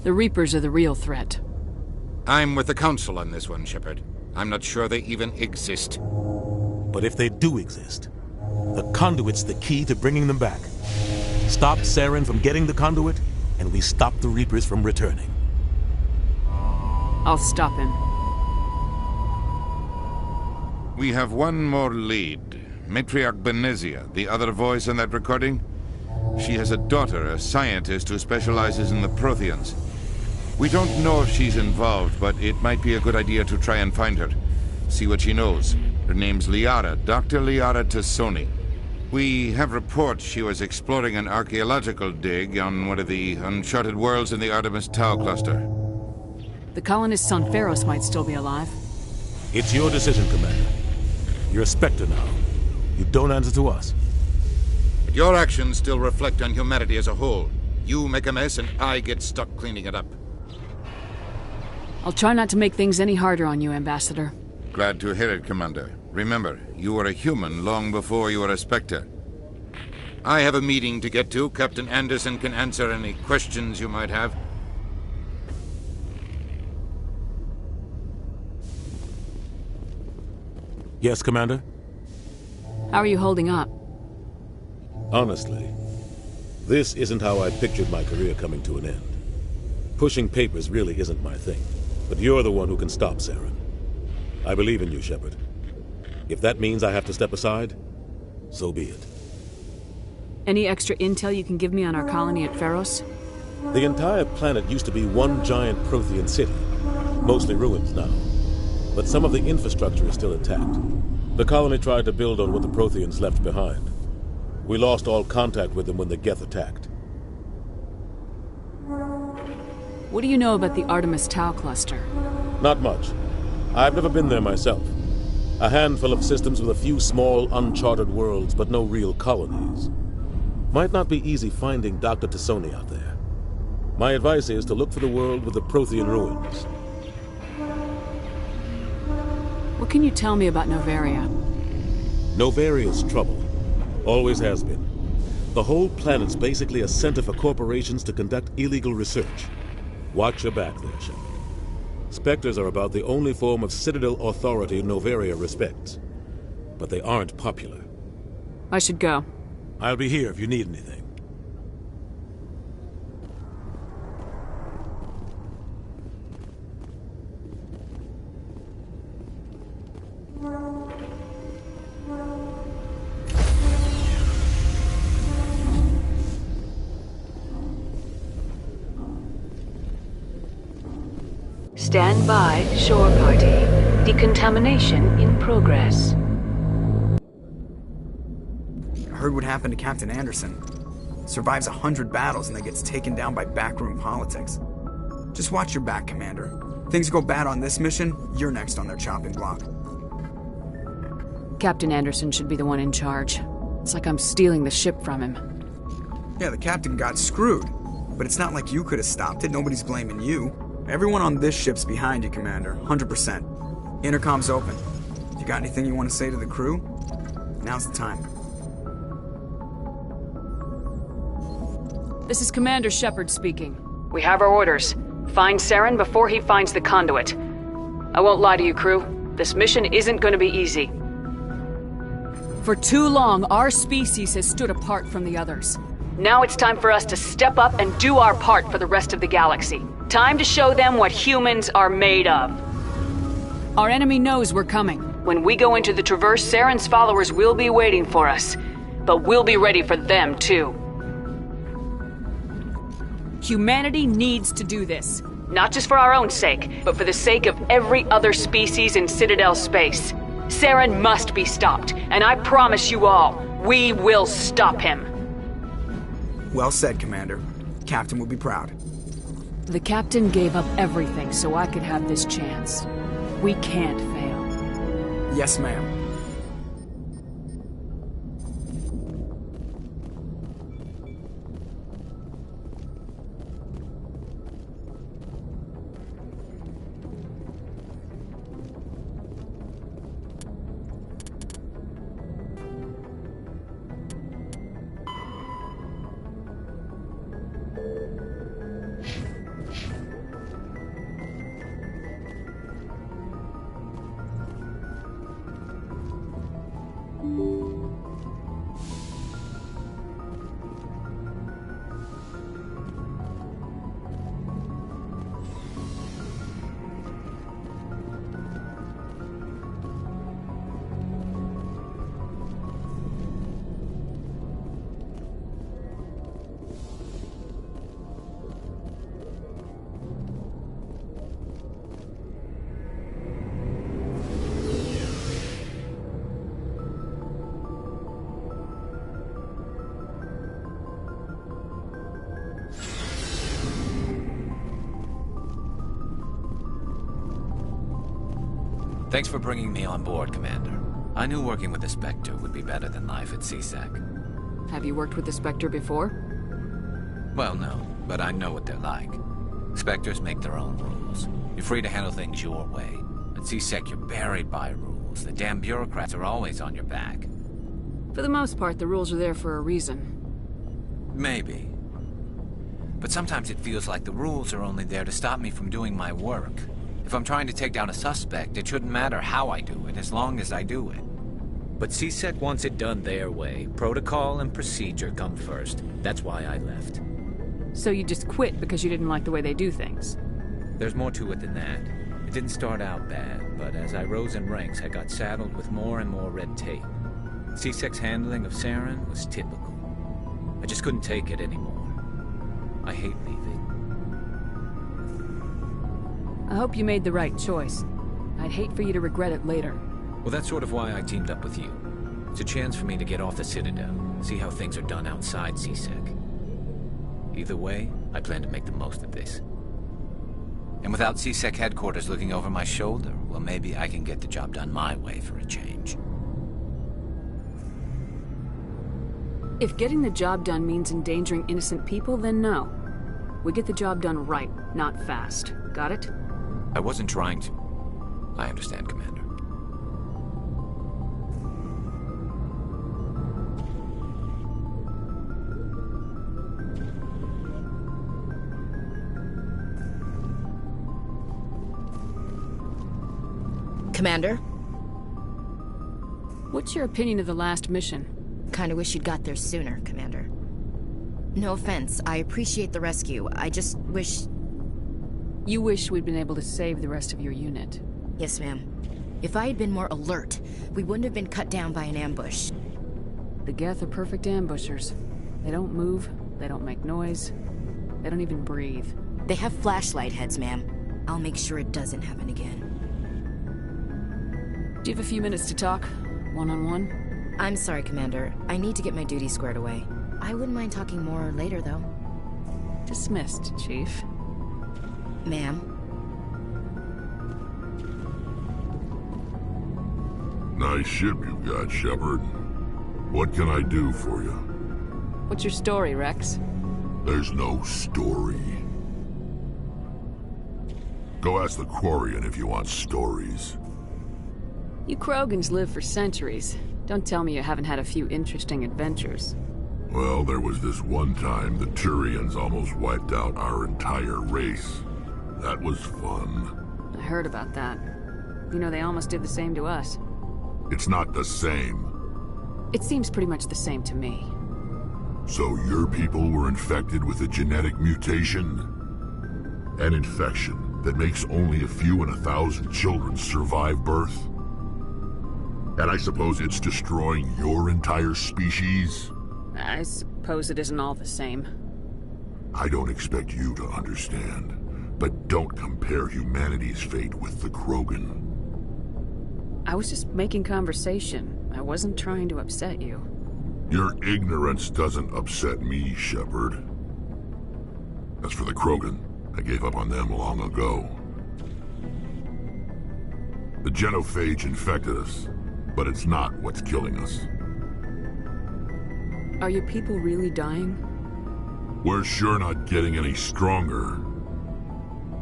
The Reapers are the real threat. I'm with the Council on this one, Shepard. I'm not sure they even exist. But if they do exist, the conduit's the key to bringing them back. Stop Saren from getting the conduit, and we stop the Reapers from returning. I'll stop him. We have one more lead. Matriarch Benezia, the other voice in that recording. She has a daughter, a scientist who specializes in the Protheans. We don't know if she's involved, but it might be a good idea to try and find her. See what she knows. Her name's Liara, Dr. Liara Tassoni. We have reports she was exploring an archaeological dig on one of the uncharted worlds in the Artemis Tau cluster. The colonists on Pharos might still be alive. It's your decision, Commander. You're a Spectre now. You don't answer to us. But your actions still reflect on humanity as a whole. You make a mess and I get stuck cleaning it up. I'll try not to make things any harder on you, Ambassador. Glad to hear it, Commander. Remember, you were a human long before you were a Spectre. I have a meeting to get to. Captain Anderson can answer any questions you might have. Yes, Commander? How are you holding up? Honestly, this isn't how I pictured my career coming to an end. Pushing papers really isn't my thing, but you're the one who can stop Saren. I believe in you, Shepard. If that means I have to step aside, so be it. Any extra intel you can give me on our colony at Pharos? The entire planet used to be one giant Prothean city, mostly ruins now. But some of the infrastructure is still intact. The colony tried to build on what the Protheans left behind. We lost all contact with them when the Geth attacked. What do you know about the Artemis Tau cluster? Not much. I've never been there myself. A handful of systems with a few small, uncharted worlds, but no real colonies. Might not be easy finding Dr. Tassoni out there. My advice is to look for the world with the Prothean ruins. What can you tell me about Novaria? Novaria's trouble. Always has been. The whole planet's basically a center for corporations to conduct illegal research. Watch your back there, Shepard. Spectres are about the only form of Citadel authority Novaria respects. But they aren't popular. I should go. I'll be here if you need anything. Stand by, shore party. Decontamination in progress. I heard what happened to Captain Anderson. Survives 100 battles and then gets taken down by backroom politics. Just watch your back, Commander. Things go bad on this mission, you're next on their chopping block. Captain Anderson should be the one in charge. It's like I'm stealing the ship from him. Yeah, the captain got screwed. But it's not like you could have stopped it. Nobody's blaming you. Everyone on this ship's behind you, Commander. 100%. Intercom's open. If you got anything you want to say to the crew, now's the time. This is Commander Shepard speaking. We have our orders. Find Saren before he finds the conduit. I won't lie to you, crew. This mission isn't going to be easy. For too long, our species has stood apart from the others. Now it's time for us to step up and do our part for the rest of the galaxy. Time to show them what humans are made of. Our enemy knows we're coming. When we go into the Traverse, Saren's followers will be waiting for us. But we'll be ready for them, too. Humanity needs to do this. Not just for our own sake, but for the sake of every other species in Citadel space. Saren must be stopped, and I promise you all, we will stop him. Well said, Commander. Captain will be proud. The captain gave up everything so I could have this chance. We can't fail. Yes, ma'am. Thanks for bringing me on board, Commander. I knew working with the Spectre would be better than life at CSEC. Have you worked with the Spectre before? Well, no, but I know what they're like. Spectres make their own rules. You're free to handle things your way. At CSEC, you're buried by rules. The damn bureaucrats are always on your back. For the most part, the rules are there for a reason. Maybe. But sometimes it feels like the rules are only there to stop me from doing my work. If I'm trying to take down a suspect, it shouldn't matter how I do it, as long as I do it. But CSEC wants it done their way. Protocol and procedure come first. That's why I left. So you just quit because you didn't like the way they do things? There's more to it than that. It didn't start out bad, but as I rose in ranks, I got saddled with more and more red tape. CSEC's handling of Saren was typical. I just couldn't take it anymore. I hate leaving. I hope you made the right choice. I'd hate for you to regret it later. Well, that's sort of why I teamed up with you. It's a chance for me to get off the Citadel, see how things are done outside CSEC. Either way, I plan to make the most of this. And without CSEC headquarters looking over my shoulder, well, maybe I can get the job done my way for a change. If getting the job done means endangering innocent people, then no. We get the job done right, not fast. Got it? I wasn't trying to. I understand, Commander. Commander? What's your opinion of the last mission? Kinda wish you'd got there sooner, Commander. No offense, I appreciate the rescue. I just wish... You wish we'd been able to save the rest of your unit. Yes, ma'am. If I had been more alert, we wouldn't have been cut down by an ambush. The Geth are perfect ambushers. They don't move, they don't make noise, they don't even breathe. They have flashlight heads, ma'am. I'll make sure it doesn't happen again. Do you have a few minutes to talk? One-on-one? I'm sorry, Commander. I need to get my duty squared away. I wouldn't mind talking more later, though. Dismissed, Chief. Ma'am? Nice ship you got, Shepard. What can I do for you? What's your story, Rex? There's no story. Go ask the Quarian if you want stories. You Krogans live for centuries. Don't tell me you haven't had a few interesting adventures. Well, there was this one time the Turians almost wiped out our entire race. That was fun. I heard about that. You know, they almost did the same to us. It's not the same. It seems pretty much the same to me. So your people were infected with a genetic mutation? An infection that makes only a few in 1,000 children survive birth? And I suppose it's destroying your entire species? I suppose it isn't all the same. I don't expect you to understand, but don't compare humanity's fate with the Krogan. I was just making conversation. I wasn't trying to upset you. Your ignorance doesn't upset me, Shepard. As for the Krogan, I gave up on them long ago. The genophage infected us, but it's not what's killing us. Are your people really dying? We're sure not getting any stronger.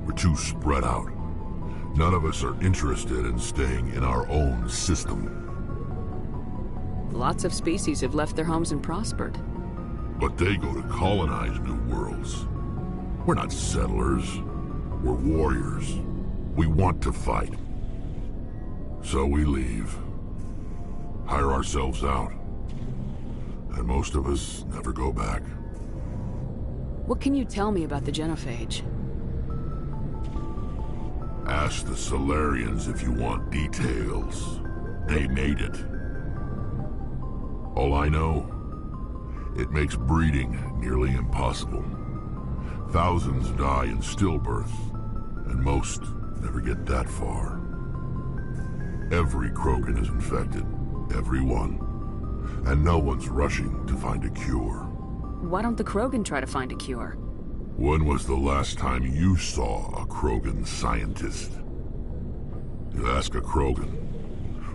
We're too spread out. None of us are interested in staying in our own system. Lots of species have left their homes and prospered. But they go to colonize new worlds. We're not settlers. We're warriors. We want to fight. So we leave. Hire ourselves out. And most of us never go back. What can you tell me about the genophage? Ask the Solarians if you want details. They made it. All I know, it makes breeding nearly impossible. Thousands die in stillbirth, and most never get that far. Every Krogan is infected. Every one. And no one's rushing to find a cure. Why don't the Krogan try to find a cure? When was the last time you saw a Krogan scientist? You ask a Krogan,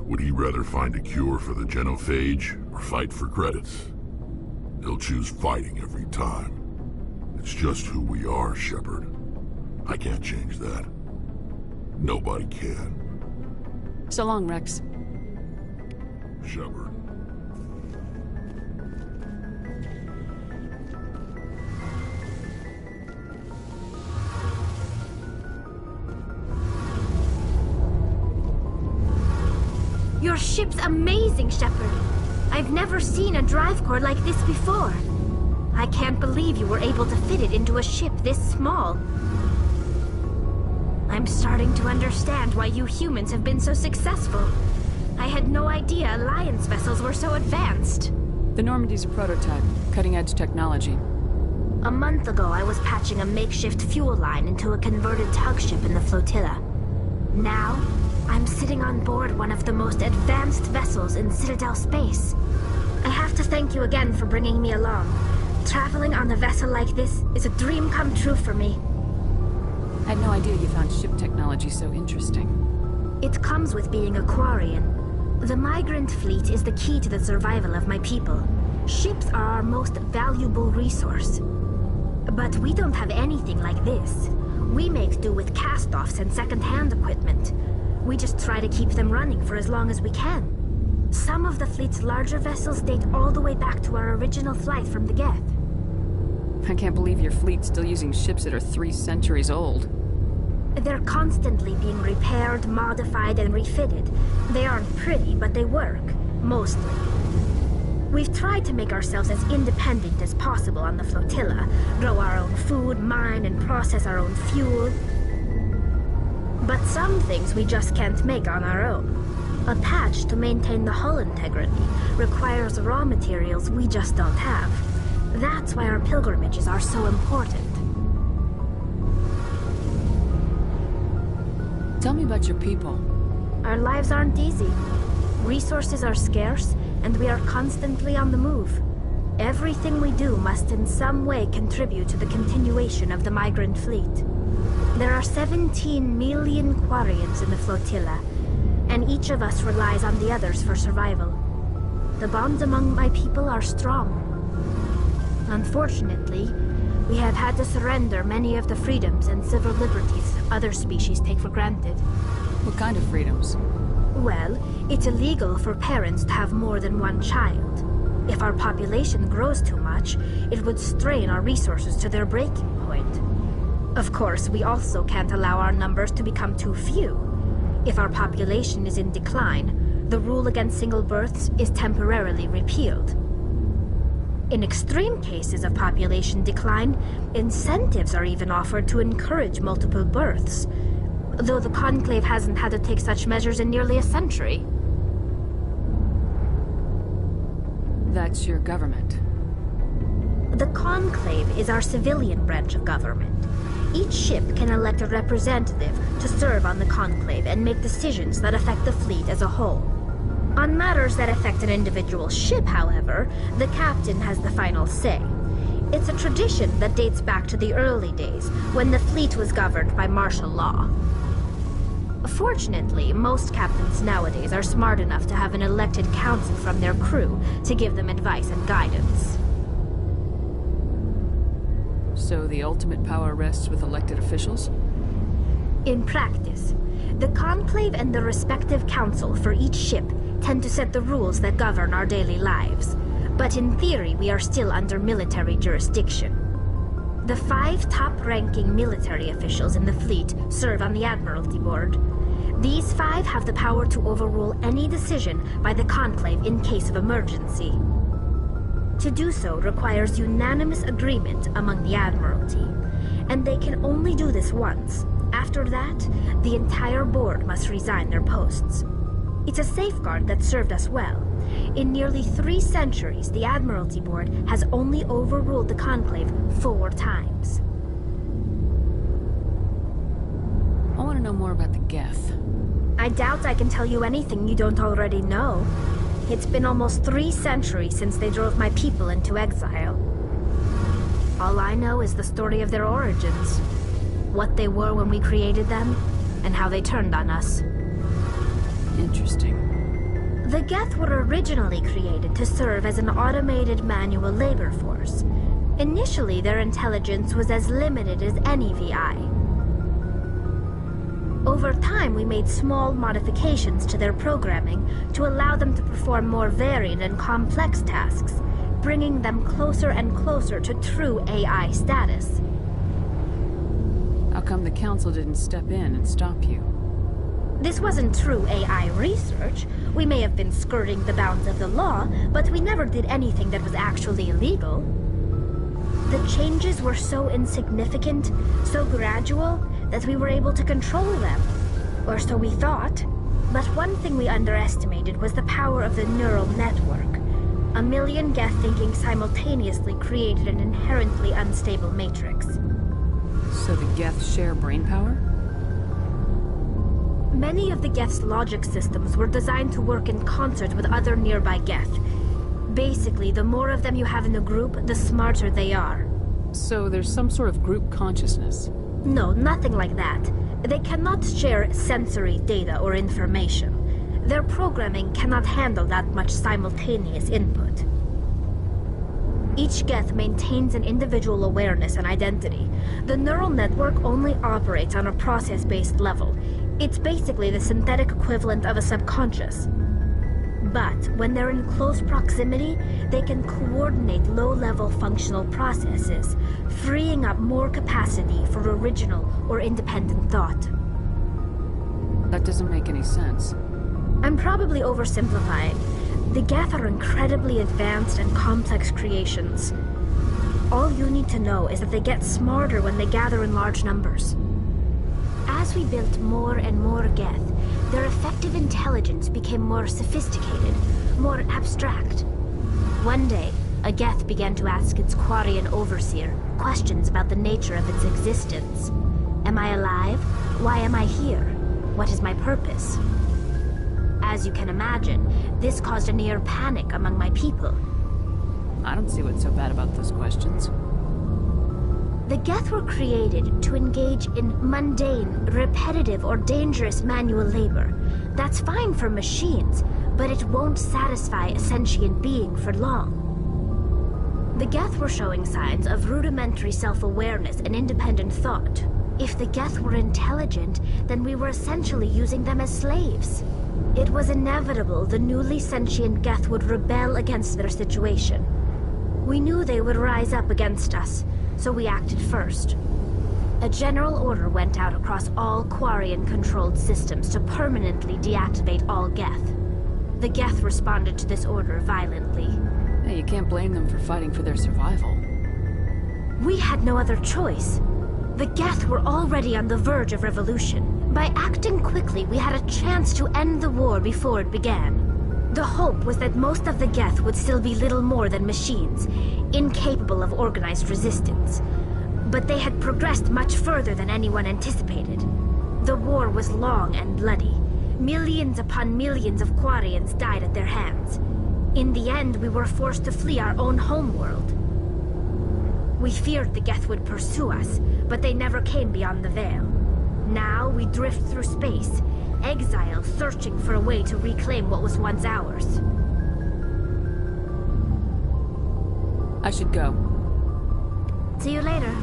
would he rather find a cure for the genophage or fight for credits? He'll choose fighting every time. It's just who we are, Shepard. I can't change that. Nobody can. So long, Rex. Shepard. Your ship's amazing, Shepard. I've never seen a drive core like this before. I can't believe you were able to fit it into a ship this small. I'm starting to understand why you humans have been so successful. I had no idea Alliance vessels were so advanced. The Normandy's a prototype, cutting-edge technology. A month ago, I was patching a makeshift fuel line into a converted tug ship in the flotilla. Now, I'm sitting on board one of the most advanced vessels in Citadel space. I have to thank you again for bringing me along. Traveling on a vessel like this is a dream come true for me. I had no idea you found ship technology so interesting. It comes with being a Quarian. The migrant fleet is the key to the survival of my people. Ships are our most valuable resource. But we don't have anything like this. We make do with cast-offs and second-hand equipment. We just try to keep them running for as long as we can. Some of the fleet's larger vessels date all the way back to our original flight from the Geth. I can't believe your fleet's still using ships that are 3 centuries old. They're constantly being repaired, modified, and refitted. They aren't pretty, but they work. Mostly. We've tried to make ourselves as independent as possible on the flotilla, grow our own food, mine, and process our own fuel. But some things we just can't make on our own. A patch to maintain the hull integrity requires raw materials we just don't have. That's why our pilgrimages are so important. Tell me about your people. Our lives aren't easy. Resources are scarce, and we are constantly on the move. Everything we do must in some way contribute to the continuation of the migrant fleet. There are 17 million Quarians in the flotilla, and each of us relies on the others for survival. The bonds among my people are strong. Unfortunately, we have had to surrender many of the freedoms and civil liberties other species take for granted. What kind of freedoms? Well, it's illegal for parents to have more than one child. If our population grows too much, it would strain our resources to their breaking point. Of course, we also can't allow our numbers to become too few. If our population is in decline, the rule against single births is temporarily repealed. In extreme cases of population decline, incentives are even offered to encourage multiple births, though the Conclave hasn't had to take such measures in nearly a century. That's your government. The Conclave is our civilian branch of government. Each ship can elect a representative to serve on the Conclave and make decisions that affect the fleet as a whole. On matters that affect an individual ship, however, the captain has the final say. It's a tradition that dates back to the early days, when the fleet was governed by martial law. Fortunately, most captains nowadays are smart enough to have an elected council from their crew to give them advice and guidance. So the ultimate power rests with elected officials? In practice, the Conclave and the respective council for each ship tend to set the rules that govern our daily lives. But in theory, we are still under military jurisdiction. The 5 top-ranking military officials in the fleet serve on the Admiralty Board. These 5 have the power to overrule any decision by the Conclave in case of emergency. To do so requires unanimous agreement among the Admiralty, and they can only do this once. After that, the entire board must resign their posts. It's a safeguard that served us well. In nearly 3 centuries, the Admiralty Board has only overruled the Conclave 4 times. I want to know more about the Geth. I doubt I can tell you anything you don't already know. It's been almost 3 centuries since they drove my people into exile. All I know is the story of their origins. What they were when we created them, and how they turned on us. Interesting. The Geth were originally created to serve as an automated manual labor force. Initially, their intelligence was as limited as any VI. Over time, we made small modifications to their programming to allow them to perform more varied and complex tasks, bringing them closer and closer to true AI status. How come the Council didn't step in and stop you? This wasn't true AI research. We may have been skirting the bounds of the law, but we never did anything that was actually illegal. The changes were so insignificant, so gradual, that we were able to control them. Or so we thought. But one thing we underestimated was the power of the neural network. A million Geth thinking simultaneously created an inherently unstable matrix. So the Geth share brainpower? Many of the Geth's logic systems were designed to work in concert with other nearby Geth. Basically, the more of them you have in a group, the smarter they are. So there's some sort of group consciousness? No, nothing like that. They cannot share sensory data or information. Their programming cannot handle that much simultaneous input. Each Geth maintains an individual awareness and identity. The neural network only operates on a process-based level. It's basically the synthetic equivalent of a subconscious. But when they're in close proximity, they can coordinate low-level functional processes, freeing up more capacity for original or independent thought. That doesn't make any sense. I'm probably oversimplifying. The Geth are incredibly advanced and complex creations. All you need to know is that they get smarter when they gather in large numbers. As we built more and more Geth, their effective intelligence became more sophisticated, more abstract. One day, a Geth began to ask its Quarian overseer questions about the nature of its existence. Am I alive? Why am I here? What is my purpose? As you can imagine, this caused a near panic among my people. I don't see what's so bad about those questions. The Geth were created to engage in mundane, repetitive, or dangerous manual labor. That's fine for machines, but it won't satisfy a sentient being for long. The Geth were showing signs of rudimentary self-awareness and independent thought. If the Geth were intelligent, then we were essentially using them as slaves. It was inevitable the newly sentient Geth would rebel against their situation. We knew they would rise up against us, so we acted first. A general order went out across all Quarian-controlled systems to permanently deactivate all Geth. The Geth responded to this order violently. Hey, you can't blame them for fighting for their survival. We had no other choice. The Geth were already on the verge of revolution. By acting quickly, we had a chance to end the war before it began. The hope was that most of the Geth would still be little more than machines, incapable of organized resistance. But they had progressed much further than anyone anticipated. The war was long and bloody. Millions upon millions of Quarians died at their hands. In the end, we were forced to flee our own homeworld. We feared the Geth would pursue us, but they never came beyond the Veil. Now we drift through space, exile searching for a way to reclaim what was once ours. I should go. See you later.